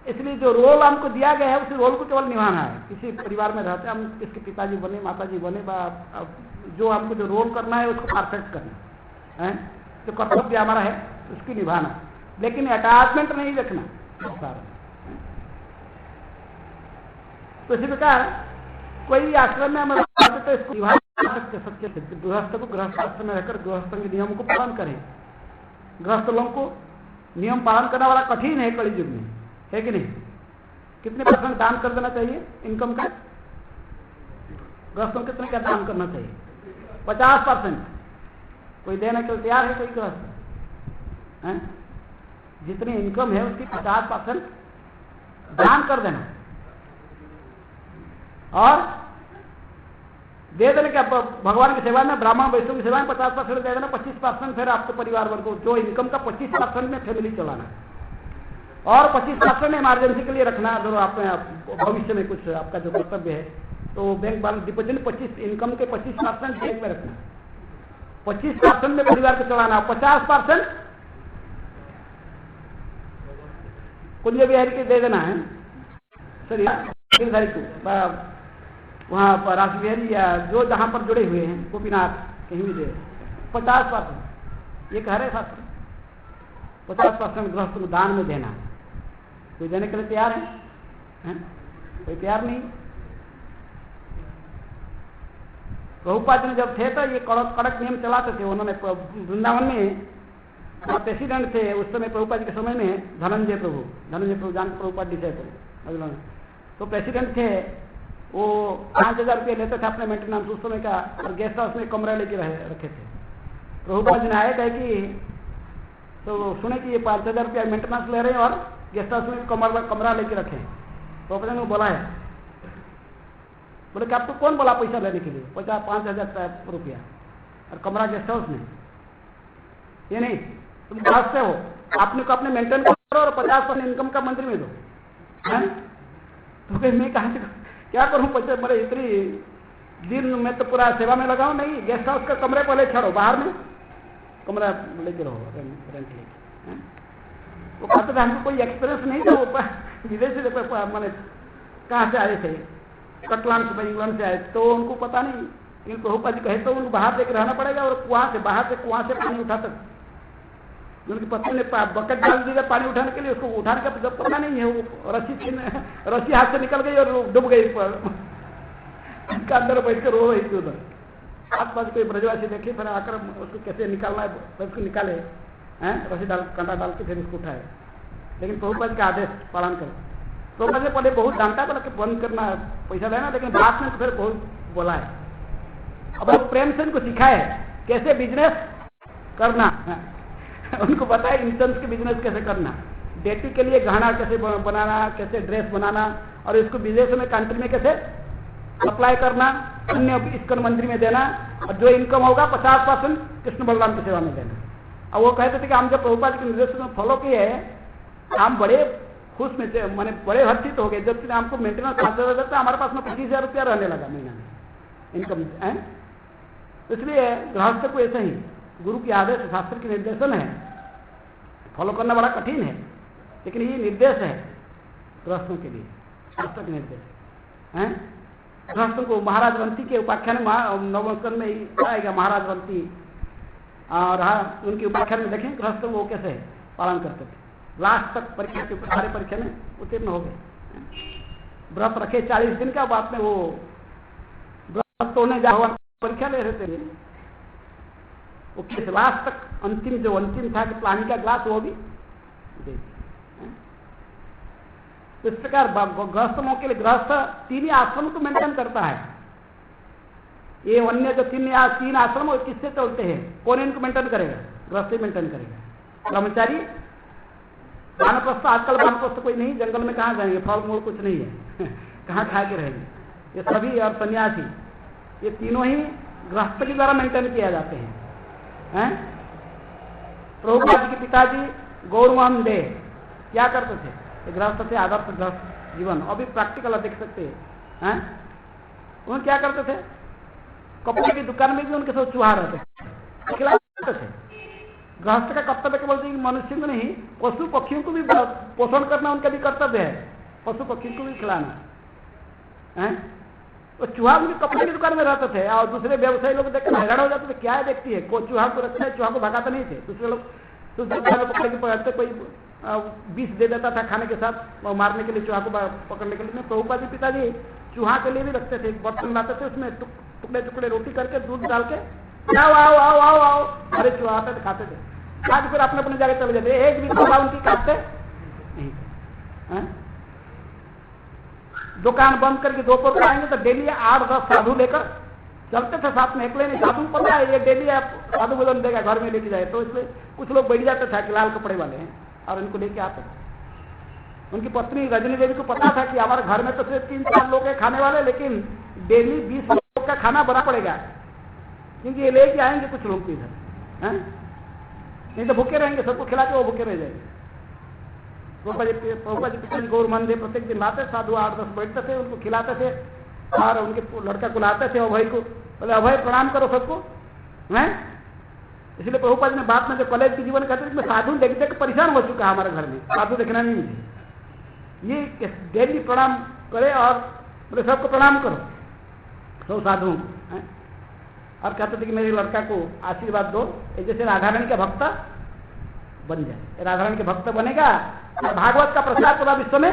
इसलिए जो रोल हमको दिया गया है उसी रोल को केवल निभाना है। किसी परिवार में रहते हम किसके पिताजी बने, माताजी बने, जो हमको जो रोल करना है उसको परफेक्ट करना है, जो कर्तव्य हमारा है उसकी निभाना, लेकिन अटैचमेंट नहीं रखना सारा। तो इसी प्रकार कोई आश्रम में हम तो इसको निभा सकते सच्चे से। गृहस्थ को गृहस्थ में रहकर गृहस्थ के नियम को पालन करें। गृहस्थ लोगों को नियम पालन करना वाला कठिन है कलि युग में, है कि नहीं? कितने % दान कर देना चाहिए इनकम का? गृहस्थों कितने का दान करना चाहिए? 50%। कोई देने के लिए तैयार है कोई गृहस्थ? हैं? जितनी इनकम है उसकी 50% दान कर देना, और दे देने के भगवान की सेवा में, ब्राह्मण वैष्णव की सेवा में 50% दे देना, 25% फिर आपके परिवार वर्ग को, जो इनकम का 25% में फैमिली चलाना, और 25% इमरजेंसी के लिए रखना। जो आपने भविष्य में कुछ आपका जो कर्तव्य है, तो बैंक बैलेंस डिपोजिट 25 इनकम के 25% बैंक में रखना, 25% में परिवार को चलाना, 50% कुंज बिहारी के दे देना है, सर वहाँ पर राशि बिहारी या जो जहाँ पर जुड़े हुए हैं, गोपीनाथ कहीं भी दे 50%। ये कह रहे शास्त्र 50% गृहस्थ को दान में देना। कोई देने के लिए तैयार है? कोई तैयार नहीं। प्रभुपाद जी ने जब थे तो ये कड़क नियम चलाते थे। उन्होंने वृंदावन में प्रेसिडेंट थे उस समय, प्रभुपाद जी के समय में धनंजय प्रभु जान प्रभुपाद डिसाइपल, तो प्रेसिडेंट थे। वो 5000 रुपये लेते थे अपने मेंटेनेंस उस समय का, और गेस्ट हाउस में कमरा लेके रखे थे। प्रभुपाद जी ने आए थे कि तो सुने कि ये 5000 रुपया मेंटेनेंस ले रहे हैं और गेस्ट हाउस में कमरा लेके रखे हैं। प्रभुपाद ने बोला है, बोले कि आपको कौन बोला पैसा लेने के लिए? 5000 रुपया और कमरा गेस्ट हाउस में? ये नहीं, तुम बात से हो, आपने को अपने मेंटेन करो और 50% इनकम का मंदिर में दो, है? तो मैं कहा क्या करूं, पैसे मेरे इतनी दिन में तो पूरा सेवा में लगाऊं? नहीं, गेस्ट हाउस का कमरे पहले छोड़ो, बाहर में कमरा लेके रहो, रेंट लेके। वो कहते थे हमको कोई एक्सपीरियंस नहीं था, वो विदेशी मैंने कहाँ से आए थे, स्कॉटलैंड से, इंग्लैंड से आए, तो उनको पता नहीं। लेकिन प्रभुपाद जी कहे तो उनको बाहर लेके रहना पड़ेगा, और बाहर से कुआं से पानी उठा तक उनकी पत्नी ने बकेट डाल दिया पानी उठाने के लिए, उसको उठाने का जब पता नहीं है, वो रस्सी हाथ से निकल गई और डूब गई इसका अंदर बैठ कर रो रही थी। उधर आस पास कोई ब्रजवासी देखे, फिर आकर उसको कैसे निकालना है, फिर उसको निकाले हैं, रस्सी डाल कांटा डाल के फिर उसको उठाए। लेकिन प्रभुपाद का आदेश पालन करो। प्रभुपाद ने पहले बहुत डांटा, बोला कि बंद करना पैसा लेना, लेकिन बाद में फिर बहुत बोला है। अब वो प्रेम से इनको सिखाए कैसे बिजनेस करना, उनको पता है इंश्योरेंस के बिजनेस कैसे करना, बेटी के लिए गहना कैसे बनाना, कैसे ड्रेस बनाना, और इसको विदेश में कंट्री में कैसे अप्लाई करना, अन्य इस्कॉन मंदिर में देना, और जो इनकम होगा 50% कृष्ण बलराम की सेवा में देना। और वो कहते थे कि हम जब प्रभुपाद के निर्देश में फॉलो किए हम बड़े खुश में थे, मैंने बड़े हर्षित हो गए जब हमको मेंटेनेंस 5,000 देता, हमारे पास में 25,000 रुपया रहने लगा महीना में इनकम है। इसलिए गृहस्थ को ऐसे ही गुरु की आदेश शास्त्र की निर्देशन है, फॉलो करना बड़ा कठिन है, लेकिन ये निर्देश है गृहस्थों के लिए, शास्त्र के निर्देश है। गृहस्थों को महाराज वंती के उपाख्यान नवमस्कंद में ही आएगा, महाराज वंती, और उनकी उपाख्यान में देखें गृहस्थों को कैसे पालन करते थे, लास्ट तक परीक्षा के सारे परीक्षा में उत्तीर्ण हो गए। व्रत रखे 40 दिन का, बाद में वो व्रत तोड़ने जा परीक्षा ले रहे थे, वो किस लास्ट तक अंतिम जो अंतिम था कि पानी का ग्लास वो भी दे। इस प्रकार गृहस्थों के लिए गृहस्थ 3 आश्रम को मेंटेन करता है। ये अन्य जो 3 आश्रम वो किससे चलते हैं, कौन इनको मेंटेन करेगा, गृहस्थ मेंटेन करेगा। ब्रह्मचारी वानप्रस्थ, आजकल वानप्रस्थ कोई नहीं, जंगल में कहाँ जाएंगे, फल मूल कुछ नहीं है कहाँ खा के रहेंगे, ये सभी और सन्यासी, ये तीनों ही गृहस्थ के द्वारा मेंटेन किया जाते हैं। प्रभुपाद के पिताजी गौरमोहन दे क्या करते थे, गृहस्थ से आदर्श गृहस्थ जीवन, अभी प्रैक्टिकल देख सकते हैं। उन्होंने क्या करते थे, कपड़े की दुकान में भी उनके साथ चूहा रहते थे, खिलाते थे। गृहस्थ का कर्तव्य केवल मनुष्य को नहीं, पशु पक्षियों को भी पोषण करना उनका भी कर्तव्य है, पशु पक्षियों को भी खिलाना है। तो चूहा उनके कपड़े की दुकान में रहते थे, और दूसरे व्यवसायी लोग देखकर हैरान हो जाते थे, क्या है देखती है, कोई चूहा को रखता है, चूहा को भगाते नहीं थे। दूसरे लोग तो पकड़े के पकड़ते, कोई विष दे देता था खाने के साथ मारने के लिए, चूहा को पकड़ने के लिए। प्रभुपाद जी पिताजी चूहा के लिए भी रखते थे, बर्तन लाते थे, उसमें टुकड़े टुकड़े रोटी करके दूध डाल के आओ आओ आओ आओ आओ, अरे चूहा आते थे, खाते थे। आज फिर अपने अपने जगह चले जाते, एक भी चूहा उनकी काटते नहीं। दुकान बंद करके दोपहर को आएंगे तो डेली 8-10 साधु लेकर चलते थे साथ में, अकेले नहीं, साधु पता है ये डेली आप साधु भोजन देगा, घर में लेके जाए। तो इसलिए कुछ लोग बैठ जाते थे कि लाल कपड़े वाले हैं, और इनको लेके आते थे। उनकी पत्नी रजनी देवी को पता था कि हमारे घर में तो सिर्फ 3-4 लोग हैं खाने वाले, लेकिन डेली 20 लोग का खाना बना पड़ेगा, क्योंकि ये लेके आएंगे कुछ लोग इधर, नहीं तो भूखे रहेंगे, सबको खिला के वो भूखे रह जाएंगे। प्रभुपाद जी पिताजी गौरमोहन दे प्रत्येक दिन लाते, साधु 8-10 बैठते थे, उनको खिलाते थे, और उनके लड़का को लाते थे अभय को, बोले अभय प्रणाम करो सबको है। इसलिए प्रभुपाद ने बात में जो कॉलेज के जीवन कहते थे, मैं साधु देख देख परेशान हो चुका हमारे घर में, साधु देखना नहीं मुझे, ये डेली प्रणाम करे, और बोले सबको प्रणाम करो, सब साधुओं को। और कहते थे कि मेरे लड़का को आशीर्वाद दो, जैसे राधारानी का भक्त बन जाए, राधारानी के भक्त बनेगा और भागवत का प्रचार पूरा विश्व में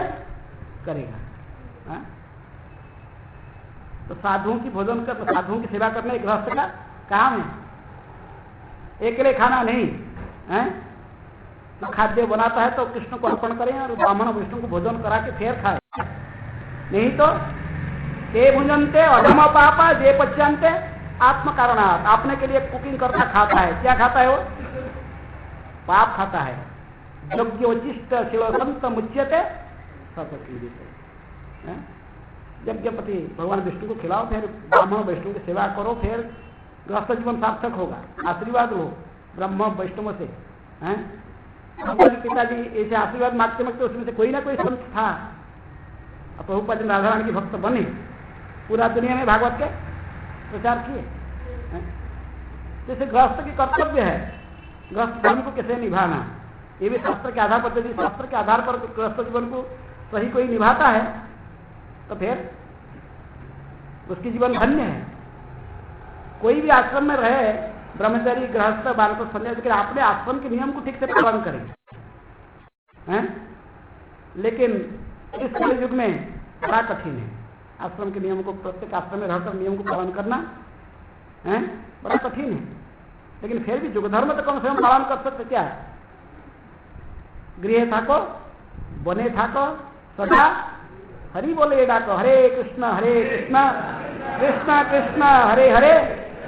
करेगा। तो साधुओं की भोजन कर, साधुओं की सेवा करना एक गृहस्थ का काम है, एक लिए खाना नहीं है। तो खाद्य बनाता है तो कृष्ण को अर्पण करें, और ब्राह्मण विष्णु को भोजन करा के फिर खाए, नहीं तो ते भुंजनते अधम पापा जे पच्यन्ते आत्म कारणात्, अपने के लिए कुकिंग करता खाता है, क्या खाता है वो, पाप खाता है। यज्ञोचिष्ट शिलोसंत मुच्यते सपति, यज्ञपति भगवान विष्णु को खिलाओ, फिर ब्राह्मण वैष्णव की सेवा करो, फिर गृहस्थ जीवन सार्थक होगा, आशीर्वाद लो ब्रह्म वैष्णव से। पिताजी ऐसे आशीर्वाद मांगते मांगते उसमें से कोई ना कोई संत था, और प्रभुपाद जी राधारानी के भक्त बने, पूरा दुनिया में भागवत के प्रचार किए। जैसे गृहस्थ की कर्तव्य है, गृहस्थ धर्म को कैसे निभाना, ये भी शास्त्र के आधार पर, यदि शास्त्र के आधार पर गृहस्थ जीवन को सही कोई निभाता है तो फिर उसकी जीवन धन्य है। कोई भी आश्रम में रहे, ब्रह्मचारी गृहस्थ बानप्रस्थ सन्यासी, लेकिन अपने आश्रम के नियम को ठीक से पालन करें, लेकिन इस कलि युग में बड़ा कठिन है आश्रम के नियम को, प्रत्येक आश्रम में रहकर नियम को पालन करना बड़ा कठिन है। लेकिन फिर भी युग धर्म तो कम से कम पालन कर सकते, क्या है, गृह थाको बने थाको सदा हरि बोले डाको, हरे कृष्ण कृष्ण कृष्ण हरे हरे,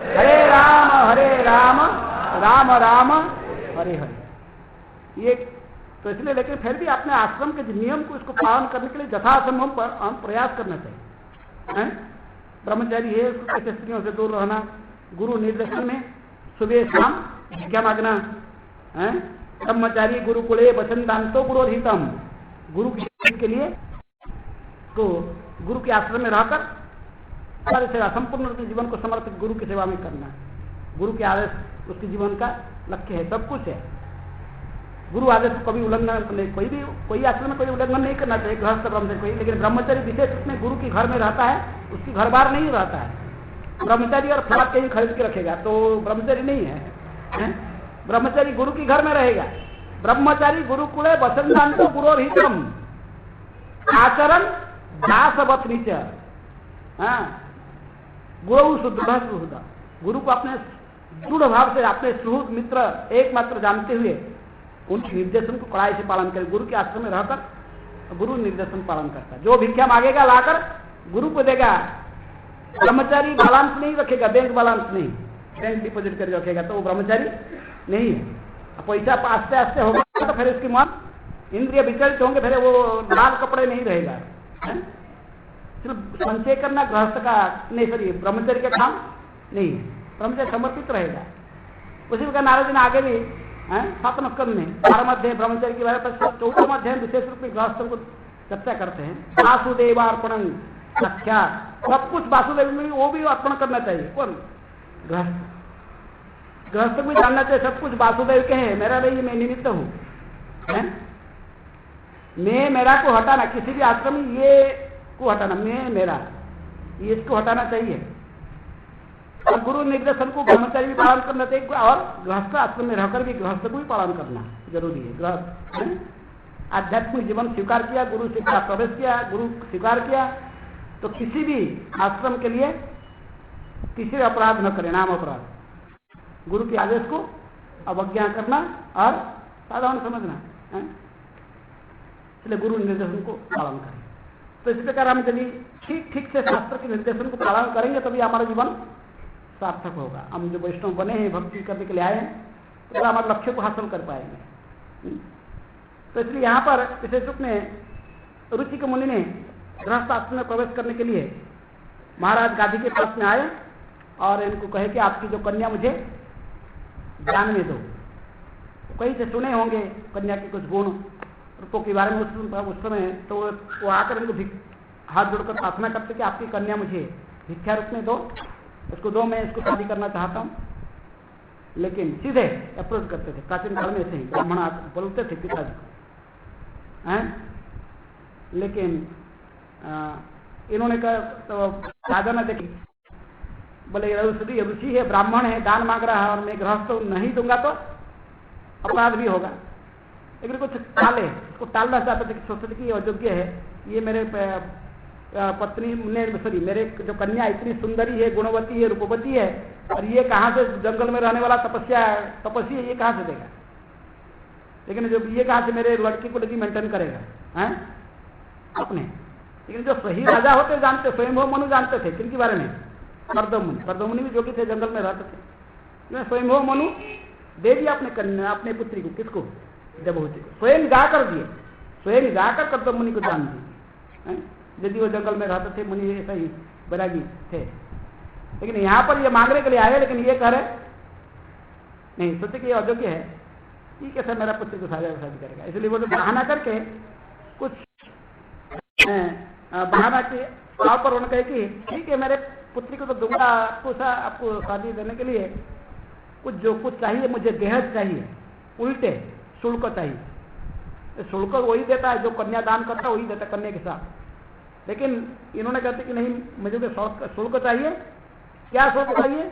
हरे राम राम राम हरे हरे। ये तो इसलिए, लेकिन फिर भी अपने आश्रम के नियम को इसको पालन करने के लिए यथासंभव हम प्रयास करना चाहिए। ब्रह्मचारी है, उसको कैसे स्त्रियों से दूर रहना, गुरु निर्देशन में सुबह शाम भिक्षा मांगना है। ब्रह्मचारी गुरुकुले वसंतांतो गुरोहितम, गुरु के लिए तो गुरु के आश्रम में रहकर सारी सेवा, संपूर्ण अपने जीवन को समर्पित गुरु की सेवा में करना। गुरु के आदेश उसके जीवन का लक्ष्य है, सब कुछ है। गुरु आदेश को कभी उल्लंघन नहीं, कोई आश्रम में कोई उल्लंघन नहीं करना चाहिए, गृहस्थ ब्रह्मचारी कोई। लेकिन ब्रह्मचारी विशेष उसमें गुरु के घर में रहता है, उसकी घर बार नहीं रहता है। ब्रह्मचारी और फ्लैट कहीं खरीद के रखेगा तो ब्रह्मचारी नहीं है। ब्रह्मचारी गुरु के घर में रहेगा। ब्रह्मचारी गुरुकुले वसंतांतो गुरोहितम आचरण दासवत नीच, गुरु सुदृढ़ सुहृद, गुरु को अपने दृढ़ भाव से अपने सुहृद मित्र एकमात्र जानते हुए उनके निर्देशन को कड़ाई से पालन करें। गुरु के आश्रम में रहकर गुरु निर्देशन पालन करता है। जो भिक्षा मांगेगा लाकर गुरु को देगा। ब्रह्मचारी बैलेंस नहीं रखेगा, बैंक बैलेंस नहीं, बैंक डिपॉजिट करके रखेगा तो वो ब्रह्मचारी नहीं है। पैसा आस्ते आस्ते होगा तो फिर उसकी मन इंद्रिय विचलित होंगे, फिर वो लाल कपड़े नहीं रहेगा। सिर्फ संचय करना गृहस्थ का नहीं, सॉरी ब्रह्मचारी का काम नहीं है। ब्रह्मचारी समर्पित रहेगा। उसी प्रकार नारद जी ने आगे भी 7वें स्कंध में 12वें अध्याय ब्रह्मचारी के बारे में 14वें अध्याय विशेष रूप में गृहस्थों को चर्चा करते हैं। वासुदेवार्पणं सख्या, सब कुछ वासुदेव में वो भी अर्पण करना चाहिए। कौन? गृहस्थ। गृहस्थ को भी जानना चाहिए सब कुछ वासुदेव के हैं, मेरा नहीं, मैं निमित्त हूँ। मैं मेरा को हटाना, किसी भी आश्रम में ये को हटाना, मैं मेरा, ये इसको हटाना चाहिए। और गुरु निर्देशन को ब्रह्मचारी भी पालन करना चाहिए और गृहस्थ आश्रम में रहकर भी गृहस्थ को भी पालन करना जरूरी है। गृहस्थ आध्यात्मिक जीवन स्वीकार किया, गुरु से प्रवेश किया, गुरु स्वीकार किया तो किसी भी आश्रम के लिए किसी अपराध न करे, नाम अपराध। गुरु के आदेश को अवज्ञा करना और साधारण समझना, इसलिए गुरु निर्देशन को पालन करें। तो इस प्रकार हम यदि ठीक ठीक से शास्त्र के निर्देशन को पालन करेंगे तभी हमारा जीवन सार्थक होगा। हम जो वैष्णव बने हैं, भक्ति करने के लिए आए हैं, तो हमारे लक्ष्य को हासिल कर पाएंगे। तो इसलिए यहाँ पर विशेष रूप में रुचि के मुनि ने गृहस्थ आश्रम में प्रवेश करने के लिए महाराज गादी के पास में आए और इनको कहे कि आपकी जो कन्या मुझे ज्ञान में दो। कहीं से सुने होंगे कन्या के कुछ गुण रूपों के बारे में उस समय, तो वो आकर इनको हाथ जोड़कर प्रार्थना करते कि आपकी कन्या मुझे भिक्षा रूप में दो, उसको दो, मैं इसको शादी करना चाहता हूँ। लेकिन सीधे अप्रोच करते थे, प्राचीन काल में ऐसे ही ब्राह्मण बोलते थे पिताजी को, लेकिन इन्होंने कहा तो राजा ने देखी, बोले ऋषि है, ब्राह्मण है, दान मांग रहा है और मैं गृहस्थ नहीं दूंगा तो अपराध भी होगा। लेकिन कुछ टाले, उसको टालना चाहते थे कि सोचते थे कि ये अयोग्य है, ये मेरे पत्नी ने, सॉरी मेरे जो कन्या इतनी सुंदरी है, गुणवती है, रूपवती है, और ये कहाँ से जंगल में रहने वाला तपस्वी है, ये कहाँ से देगा। लेकिन जो ये कहाँ से मेरे लड़की को लेकर मेंटेन करेगा अपने। लेकिन जो सही राजा होते जानते, स्वयंभू मनु जानते थे किनके बारे में, कर्दमुनि भी जोगी थे, जंगल में रहते थे। स्वयंभू मनु दे दिया अपने कन्या, अपने पुत्री को, किसको, देवहूति को, स्वयं जाकर दिए, स्वयं जाकर कर्दमुनि को दान दिए। यदि वो जंगल में रहते थे, मुनि ऐसा ही बैरागी थे। लेकिन यहाँ पर ये मांगने के लिए आए, लेकिन ये कह रहे नहीं, सोचे कि ये अयोग्य है, ये कैसे मेरा पुत्र को शादी करेगा। इसलिए वो बहाना करके कुछ बहाना के तौर पर उन्होंने कहे कि ठीक है मेरे पुत्री को तो दूंगा आपको शादी देने के लिए, कुछ जो कुछ चाहिए मुझे दहेज चाहिए, उल्टे शुल्क चाहिए। शुल्क वही देता है जो कन्यादान करता है, वही देता कन्या के साथ। लेकिन इन्होंने कहते कि नहीं, मुझे तो शुल्क चाहिए। क्या शुल्क चाहिए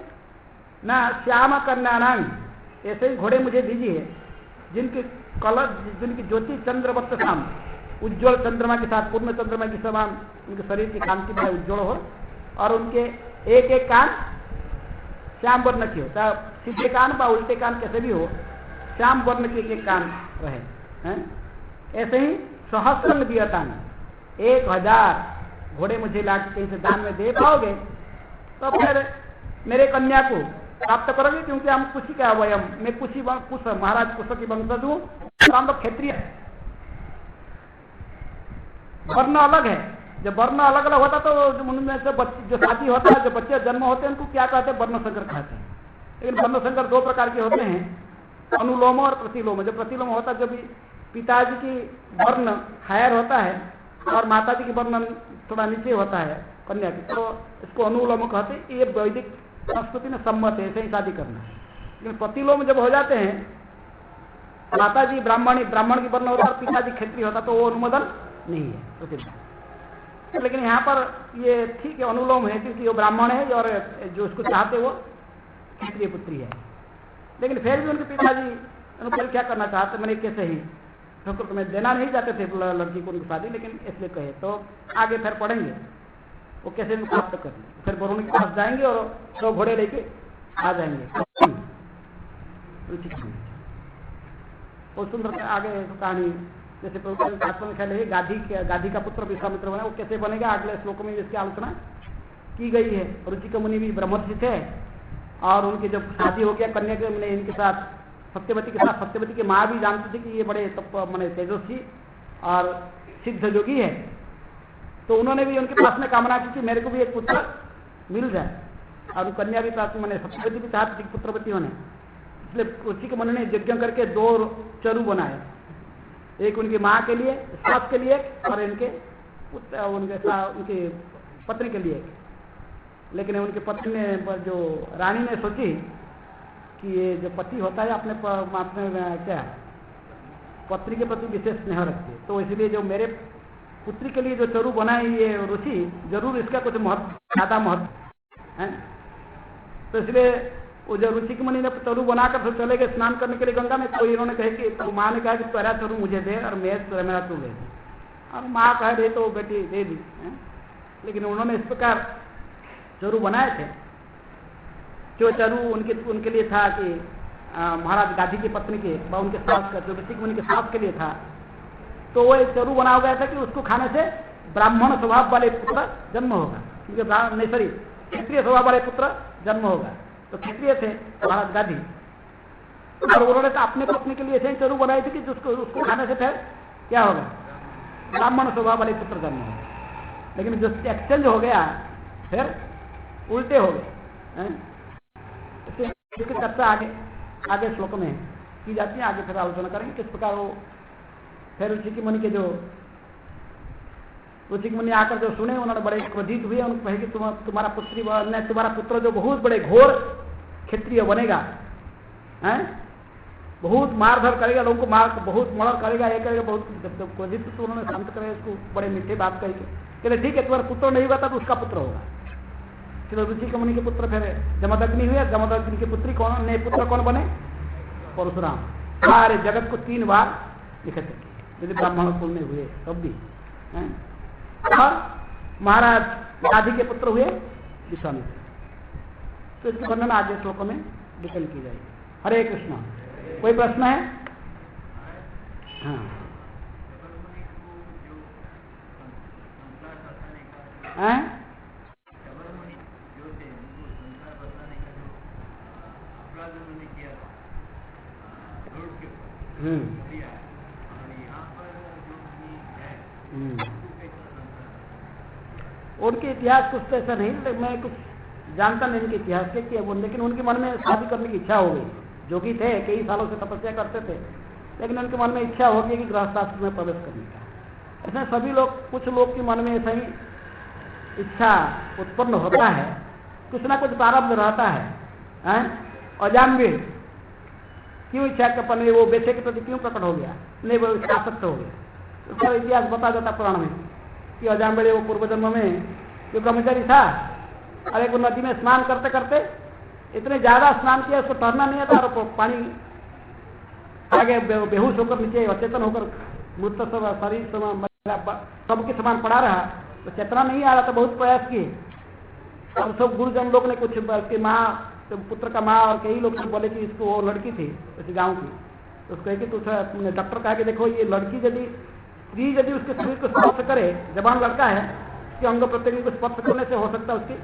ना, श्याम कन्यानांग, ऐसे ही घोड़े मुझे दीजिए जिनकी कलर, जिनकी ज्योति चंद्रवत शाम, उज्ज्वल चंद्रमा के साथ, पूर्ण चंद्रमा के समान उनके शरीर की कांति बड़ा उज्ज्वल हो, और उनके एक एक कान श्याम वर्ण की हो, चाहे सीधे कान व उल्टे कान कैसे भी हो, श्याम वर्ण के एक एक कान रहे। ऐसे ही सहस्र दियतान, 1000 घोड़े मुझे ला के कहीं से दान में दे पाओगे तो फिर मेरे कन्या को प्राप्त करोगे, क्योंकि हम कुशी का वयम, मैं कुशी महाराज कुश की वंशज हूँ, हम लोग क्षत्रिय, वर्ण अलग है। जब वर्ण अलग अलग होता तो उनमें से जो शादी होता है, जो बच्चे जन्म होते हैं, उनको क्या कहते हैं? वर्ण संकर कहते हैं। लेकिन वर्ण संकर दो प्रकार के होते हैं, अनुलोम और प्रतिलोम। जो प्रतिलोम होता है, जो भी पिताजी की वर्ण हायर होता है और माताजी की वर्ण थोड़ा नीचे होता है कन्या की, तो इसको अनुलोम कहते हैं। ये वैदिक संस्कृति में सम्मत है, ऐसे ही शादी करना। लेकिन प्रतिलोम जब हो जाते हैं, माताजी ब्राह्मण की वर्ण होता है और पिताजी क्षत्रिय होता, तो वो अनुमोदन नहीं है प्रतिलोम। लेकिन यहाँ पर ये ठीक है, अनुलोम है, क्योंकि वो ब्राह्मण है और जो उसको चाहते वो क्षत्रिय पुत्री है। लेकिन फिर भी उनके पिताजी उनको क्या करना चाहते, मैंने कैसे ही ठोकर तो मैं देना नहीं चाहते थे लड़की को उनकी शादी, लेकिन इसलिए कहे तो आगे फिर पढ़ेंगे वो कैसे भी प्राप्त कर लें। फिर वरुण के पास जाएंगे और 100 घोड़े लेके आ जाएंगे। बहुत सुंदर आगे कहानी, जैसे शास्त्र में ख्याल है गाधी का पुत्र विश्वामित्र बना, वो कैसे बनेगा अगले श्लोक में इसकी आलोचना की गई है। रुचिक मुनि भी ब्रह्मर्षि थे और उनकी जब शादी हो गया कन्या के मैंने इनके साथ सत्यवती के साथ, सत्यवती की माँ भी जानती थी कि ये बड़े मैंने तेजस्वी और सिद्ध जोगी है, तो उन्होंने भी उनके पास में कामना की कि मेरे को भी एक पुत्र मिल जाए। और कन्या भी चाहती, मैंने सत्यवती भी चाहती थी पुत्रवती होने, इसलिए रुचिक मुनि ने यज्ञ करके 2 चरु बनाए, एक उनकी माँ के लिए, सास के लिए, और उनके पत्नी के लिए। लेकिन उनकी पत्नी ने, जो रानी ने सोची कि ये जो पति होता है अपने क्या पत्नी के प्रति विशेष स्नेह रखती है, तो इसलिए जो मेरे पुत्री के लिए जो चरु बनाए ये ऋषि, जरूर इसका कुछ ज्यादा महत्व है। तो इसलिए वो जो ऋषि मुनि ने चरु बनाकर फिर चले गए स्नान करने के लिए गंगा में, तो इन्होंने कहे कि तो माँ ने कहा कि तेरा चरु मुझे दे और मेरा तू ले दे, और माँ कह दे तो बेटी दे दी। लेकिन उन्होंने इस प्रकार चरु बनाए थे। जो चरु उनके लिए था कि महाराज गाधी की पत्नी के व उनके सास का, जो ऋषि मुनि के सास के लिए था, तो वो एक चरु बना गया था कि उसको खाने से ब्राह्मण स्वभाव वाले पुत्र जन्म होगा, क्योंकि क्षत्रिय स्वभाव वाले पुत्र जन्म होगा। तो क्षत्रिय थे महाराज गाधी, और उन्होंने अपने पत्नी के लिए ऐसे ही चरु बनाई थी कि उसको खाने से फिर क्या होगा, ब्राह्मण स्वभाव वाले पुत्र जन्म होगा। लेकिन जो एक्सचेंज हो गया फिर उल्टे हो गए। इसकी चर्चा आगे श्लोक में की जाती है, आगे फिर आलोचना करेंगे किस प्रकार वो फिर ऋषि मुनि के जो ऋषि मुनि आकर जो सुने, उन्होंने बड़े क्रोधित हुए। उनको कहे कि तुम्हारा पुत्र जो बहुत बड़े घोर क्षत्रिय बनेगा, हैं, बहुत मारधर करेगा, लोगों को बहुत मर्डर करेगा, ये करेगा, बहुत क्रोधित। तो उन्होंने शांत करे उसको, बड़े मीठे बात कही, कहते ठीक है तुम्हारा पुत्र नहीं हुआ था तो उसका पुत्र होगा। फिर ऋषि मुनि के पुत्र फिर जमदग्नि हुए। जमदग्नि की पुत्री पुत्र कौन बने? परशुराम। सारे जगत को 3 बार लिखते किए, यदि ब्राह्मण कुल में हुए तब भी। और महाराज गाधी के पुत्र हुए विश्वामित्र। तो इसकी वर्णन आगे श्लोकों में डिटेल की जाएगी। हरे कृष्ण। कोई प्रश्न है? हाँ, हैं? उनके इतिहास कुछ ऐसा नहीं, मैं कुछ जानता नहीं उनके इतिहास के कि वो, लेकिन उनके मन में शादी करने की इच्छा हो गई। जोगी थे, कई सालों से तपस्या करते थे, लेकिन उनके मन में इच्छा हो गई कि गृहस्थाश्रम में प्रवेश करने का। ऐसे सभी लोग, कुछ लोग के मन में ऐसा ही इच्छा उत्पन्न होता है, कुछ ना कुछ प्रारब्ध रहता है। अजानवीर क्यों इच्छा करने, वो बेटे के प्रति क्यों प्रकट हो गया? नहीं, वो आसक्त हो गया। उसका इतिहास बता जाता पुराण में कि अजानवीर वो पूर्व जन्म में जो ब्रह्मचारी था, और एक नदी में स्नान करते करते इतने ज्यादा स्नान किया उसको तैरना नहीं आता, और पानी आगे बेहोश होकर नीचे अचेतन होकर मृत शरीर सबके समान पड़ा रहा, तो चेतना नहीं आ रहा था। बहुत प्रयास किए और सब गुरुजन लोग ने कुछ, बल्कि माँ पुत्र का माँ और कई लोग बोले कि इसको, वो लड़की थी उस गाँव की, तो उसको कि तुमने डॉक्टर कहा कि देखो ये लड़की यदि स्त्री यदि उसके शरीर को स्पर्श करे, जवान लड़का है, उसके अंग प्रत्यंग को स्पर्श करने से हो सकता है उसकी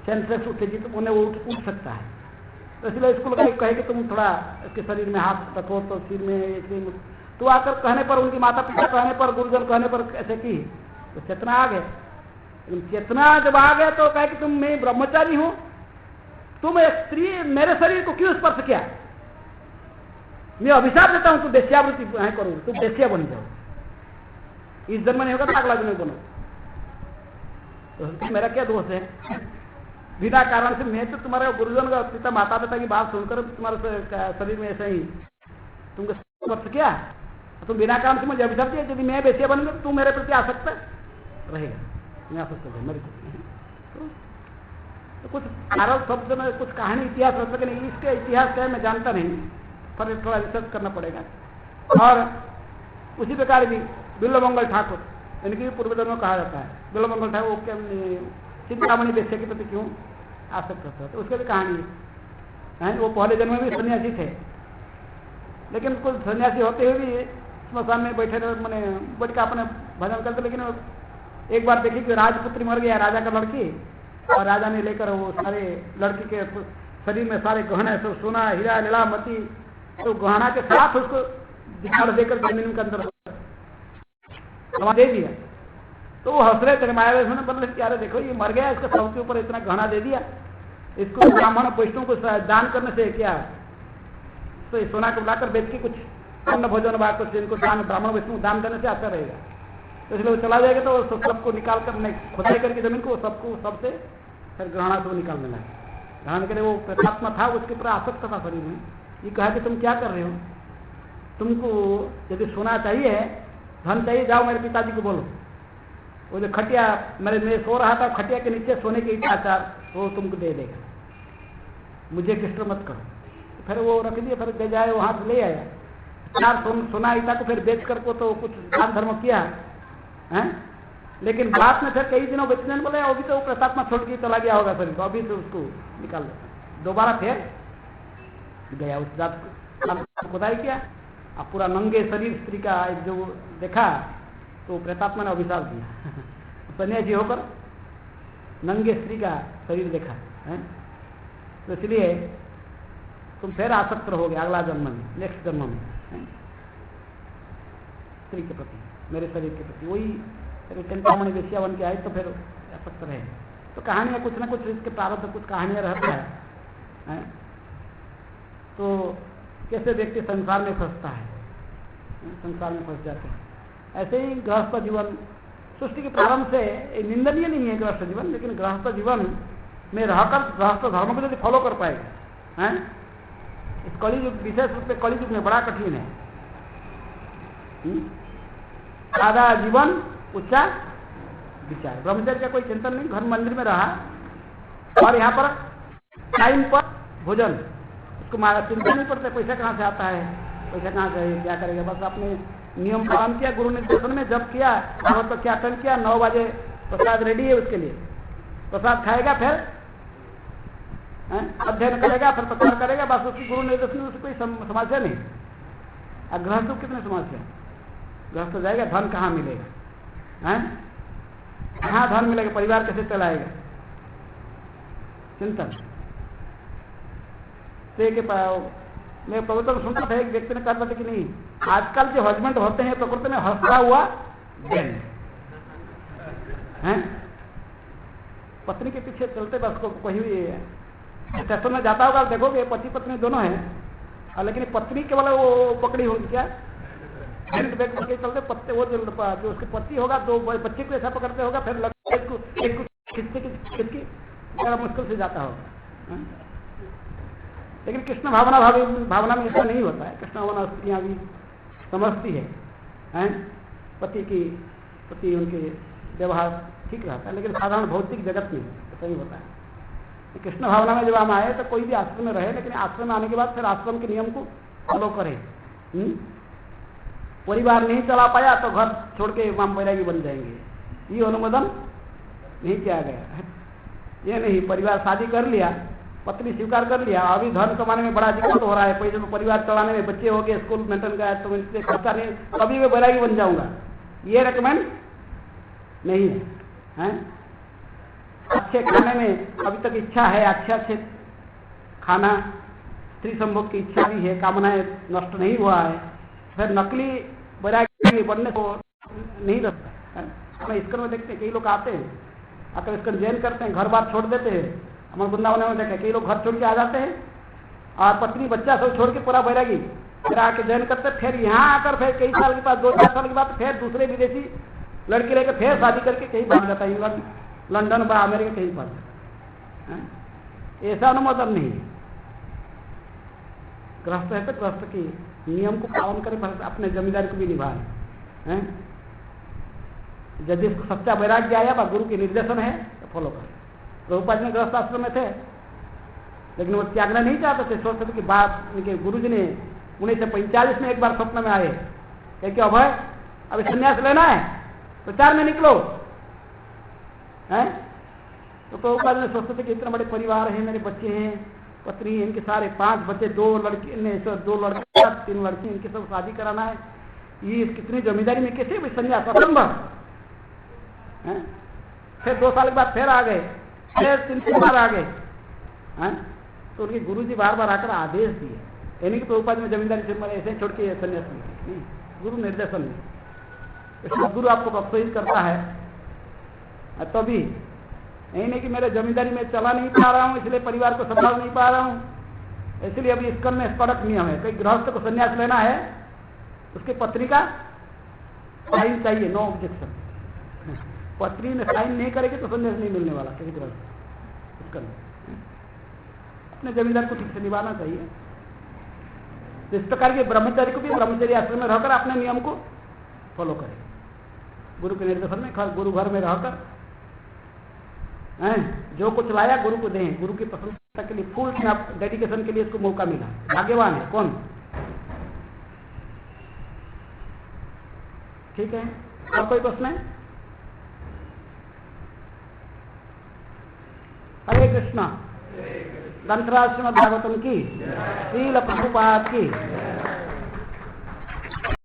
सेंसेस उत्तेजित होने, वो उठ सकता है। तो इसलिए स्कूल का कहे कि तुम थोड़ा इसके शरीर में हाथ रखो तो सिर में, तो आकर कहने पर, उनकी माता पिता कहने पर, गुरुजन कहने पर ऐसे की तो चेतना आ गया। लेकिन चेतना जब आ गया तो कहे कि तुम, मैं ब्रह्मचारी हूं, तुम एक स्त्री मेरे शरीर को क्यों स्पर्श किया? मैं अभिशाप देता हूं, तू बेस्यावृत्ति करो, तुम बेस्या बन जाओ, इस जन्म नहीं होगा तो अगला जन्म बनो। तो मेरा क्या दोष है? बिना कारण से मैं तो तुम्हारे गुरुजन का, पिता माता पिता की बात सुनकर तुम्हारे शरीर में ऐसे ही तुमको स्पर्श किया, तुम बिना कारण से मुझे अभिशाप दिया। यदि मैं बेस्या बन गया, तू मेरे प्रति आसक्त रहेगा, मैं आसक्त है मेरे तो कुछ कारण शब्द में कुछ कहानी इतिहास रख सके नहीं, इसके इतिहास क्या है मैं जानता नहीं, पर थोड़ा रिसर्च करना पड़ेगा। और उसी प्रकार भी बिल्वमंगल ठाकुर, इनकी पूर्व जन्म कहा जाता है। बिल्वमंगल ठाकुर वो क्या चिंतामणि बेस्या के प्रति क्यों आसक्त होता है, तो उसकी भी कहानी है। वो पहले जन्म में भी सन्यासी थे, लेकिन कुछ सन्यासी होते हुए भी स्मशान में बैठे रहे, मैंने बैठ के अपने भजन करते। लेकिन एक बार देखी कि राजपुत्री मर गया, राजा का लड़की, और राजा ने लेकर वो सारे लड़की के शरीर में सारे गहने, सब सोना हीरा लीला मती, तो गहना के साथ उसको दिखाड़ देकर जमीन के अंदर दे दिया। तो वो हंस रहे थे माया, बोले कि अरे देखो ये मर गया, इसका शव के ऊपर इतना गहना दे दिया, इसको ब्राह्मण वैष्णव को दान करने से क्या, तो ये सोना को लाकर बेच के कुछ अन्न भोजन बा कुछ इनको दान, ब्राह्मण वैष्णव दान करने से आता रहेगा। तो इसलिए वो चला जाएगा, तो सबको निकाल कर खुदाई करके जमीन को सबको सबसे फिर ग्रहणा से वो निकालने लगा। ग्रहण के लिए वो प्रेतात्मा था, उसके ऊपर आसक्त था शरीर में। ये कहा कि तुम क्या कर रहे हो, तुमको यदि सोना चाहिए, धन चाहिए, जाओ मेरे पिताजी को बोलो, वो जो खटिया मैं सो रहा था, खटिया के नीचे सोने के ईटा चार वो तुमको दे देगा, मुझे डिस्टर्ब मत करो। फिर वो रख दिया, फिर ले जाए वहां से ले आया चार सोना ईटा को, फिर बेच कर को तो कुछ दान धर्म किया है। लेकिन बाद में फिर कई दिनों बेचने बोले अभी तो प्रेतात्मा छोड़ के चला गया होगा शरीर को, अभी से उसको निकाल दो। दोबारा फिर गया, उस जात खुदाई किया, अब पूरा नंगे शरीर स्त्री का जो देखा तो प्रेतात्मा ने अभिशाप दिया। सन्यासी होकर नंगे स्त्री का शरीर देखा है, तो इसलिए तुम फिर आसक्त रहोगे अगला जन्म में, नेक्स्ट जन्म में स्त्री के प्रति, मेरे शरीर के प्रति। वही चिंतामणि बेस्या बन के आए तो फिर आसक्त रहे। तो कहानियां कुछ ना कुछ इसके प्रारब्ध, कुछ कहानियां रहता है। तो कैसे व्यक्ति संसार में फंसता है, संसार में फंस जाते हैं। ऐसे ही गृहस्थ जीवन सृष्टि के प्रारंभ से निंदनीय नहीं है गृहस्थ जीवन, लेकिन गृहस्थ जीवन में रहकर गृहस्थ धर्म को यदि फॉलो कर पाएगा है, इस कली युग, विशेष रूप से कली युग में बड़ा कठिन है। सादा जीवन उच्चा विचार, ब्रह्मचर्य का कोई चिंतन नहीं, घर मंदिर में रहा और यहाँ पर टाइम पर भोजन, उसको चिंता नहीं पड़ता पैसा कहाँ से आता है, पैसा कहाँ से, क्या करेगा, बस अपने नियम पालन किया, गुरु निर्देशन में जब किया, भागवत का ख्यातन किया, 9 बजे प्रसाद रेडी है उसके लिए, प्रसाद खाएगा, फिर अध्ययन करेगा, फिर प्रचार करेगा, बस उसकी गुरु निर्देशन में उसकी कोई समस्या नहीं। अब गृहस्थ कितने समस्या, गृहस्थ जाएगा, धन कहाँ मिलेगा, कहाँ धन मिलेगा, परिवार कैसे चलाएगा, चिंतन। मैं पवित्र सुनता था, एक व्यक्ति ने कहा था कि नहीं, आजकल जो हस्बैंड होते हैं प्रकृति में हंसता हुआ दिन है, पत्नी के पीछे चलते, बस को कोई स्टेशन में जाता होगा, देखोगे पति पत्नी दोनों हैं, लेकिन पत्नी केवल वो पकड़ी होगी क्या, बैग पकड़े चलते, पत्ते वो जो उसके पति होगा तो बच्चे को ऐसा पकड़ते होगा, फिर एक खिसकी बड़ा मुश्किल से जाता होगा। लेकिन कृष्ण भावना में ऐसा नहीं होता है। कृष्ण भावना स्त्रियाँ भी समझती है पति की प्रति उनके व्यवहार ठीक रहता है, लेकिन साधारण भौतिक जगत में ऐसा ही होता है। कृष्ण भावना में जब हम आए तो कोई भी आश्रम में रहे, लेकिन आश्रम में आने के बाद फिर आश्रम के नियम को फॉलो करे। परिवार नहीं चला पाया तो घर छोड़ के इमाम बैरागी बन जाएंगे, ये अनुमोदन नहीं किया गया। ये नहीं, परिवार शादी कर लिया, पत्नी स्वीकार कर लिया, अभी धन कमाने में बड़ा दिक्कत हो रहा है, पैसे तो परिवार चलाने में, बच्चे हो गए, स्कूल मेंटेन का है, तो इससे खर्चा नहीं, कभी मैं बैरागी बन जाऊंगा, ये रेकमेंड नहीं है। अच्छे खाने में अभी तक इच्छा है, अच्छे खाना स्त्री संभोग की इच्छा भी है, कामनाएं नष्ट नहीं हुआ है, फिर नकली वैराग्य बनने को नहीं रखता है। हमें इसकर में देखते हैं कई लोग आते हैं, आकर इसकर जैन करते हैं, घर बार छोड़ देते हैं। हमारे वृंदावन में देखे कई लोग घर छोड़ के आ जाते हैं और पत्नी बच्चा सब छोड़ के पूरा बैरागी फिर आके जैन करते, फिर यहाँ आकर फिर कई साल के बाद 2-4 साल के बाद फिर दूसरे विदेशी लड़की लेकर फिर शादी करके कहीं भाग जाता है, इंग्लैंड, लंदन व अमेरिका कहीं भाग जाता है। ऐसा अनुमोदन नहीं है। गृहस्थ है तो गृहस्थ की नियम को पालन करे, पर अपने जमींदारी को भी निभाए। यदि इसको सच्चा वैराग्य आया व गुरु के निर्देशन है तो फॉलो करे। प्रभुपाद जी गृहस्थ आश्रम में थे, लेकिन वो त्यागना नहीं चाहते थे। सोचते थे कि बात उनके गुरु जी ने 1945 में एक बार स्वप्न में आए, कह के अभय अभी संन्यास लेना है, प्रचार में निकलो। हैं तो प्रभुपाद ने सोचते थे कि इतना बड़े परिवार है, मेरे बच्चे हैं, पत्नी, इनके सारे 5 बच्चे, 2 लड़के, 2 लड़के, 3 लड़की, इनकी सब शादी कराना है, ये कितनी जमींदारी में कैसे भी संन्यास असंभव। फिर 2 साल के बाद फिर आ गए, फिर 3 बार आ गए। तो उनके गुरु जी बार बार आकर आदेश दिए, यानी कि प्रभुपाद में जमींदारी से ऐसे छोड़ के संन्यास नहीं, गुरु निर्देशन में। इसलिए गुरु आपको प्रोत्साहित करता है तभी, यही नहीं कि मेरे जमींदारी में चला नहीं पा रहा हूँ इसलिए परिवार को संभाल नहीं पा रहा हूँ, इसलिए अभी इसकर में कड़क नियम है। कोई गृहस्थ को संन्यास लेना है, उसकी पत्नी का साइन चाहिए, नो ऑब्जेक्शन। पत्नी ने साइन नहीं करेगी तो संन्यास नहीं मिलने वाला किसी गृहस्थ। उसका अपने जमींदार को ठीक से निभाना चाहिए। इस प्रकार के ब्रह्मचारी को भी ब्रह्मचर्य आश्रम में रहकर अपने नियम को फॉलो करें, गुरु के निर्देशन में, गुरु घर में रहकर जो कुछ लाया गुरु को दें, गुरु की प्रशंसा के लिए फुल डेडिकेशन के लिए इसको मौका मिला, भाग्यवान है कौन। ठीक है, और कोई प्रश्न है? हरे कृष्णा। ग्रंथराज श्रीमद् भागवतम की, श्रील प्रभुपाद की।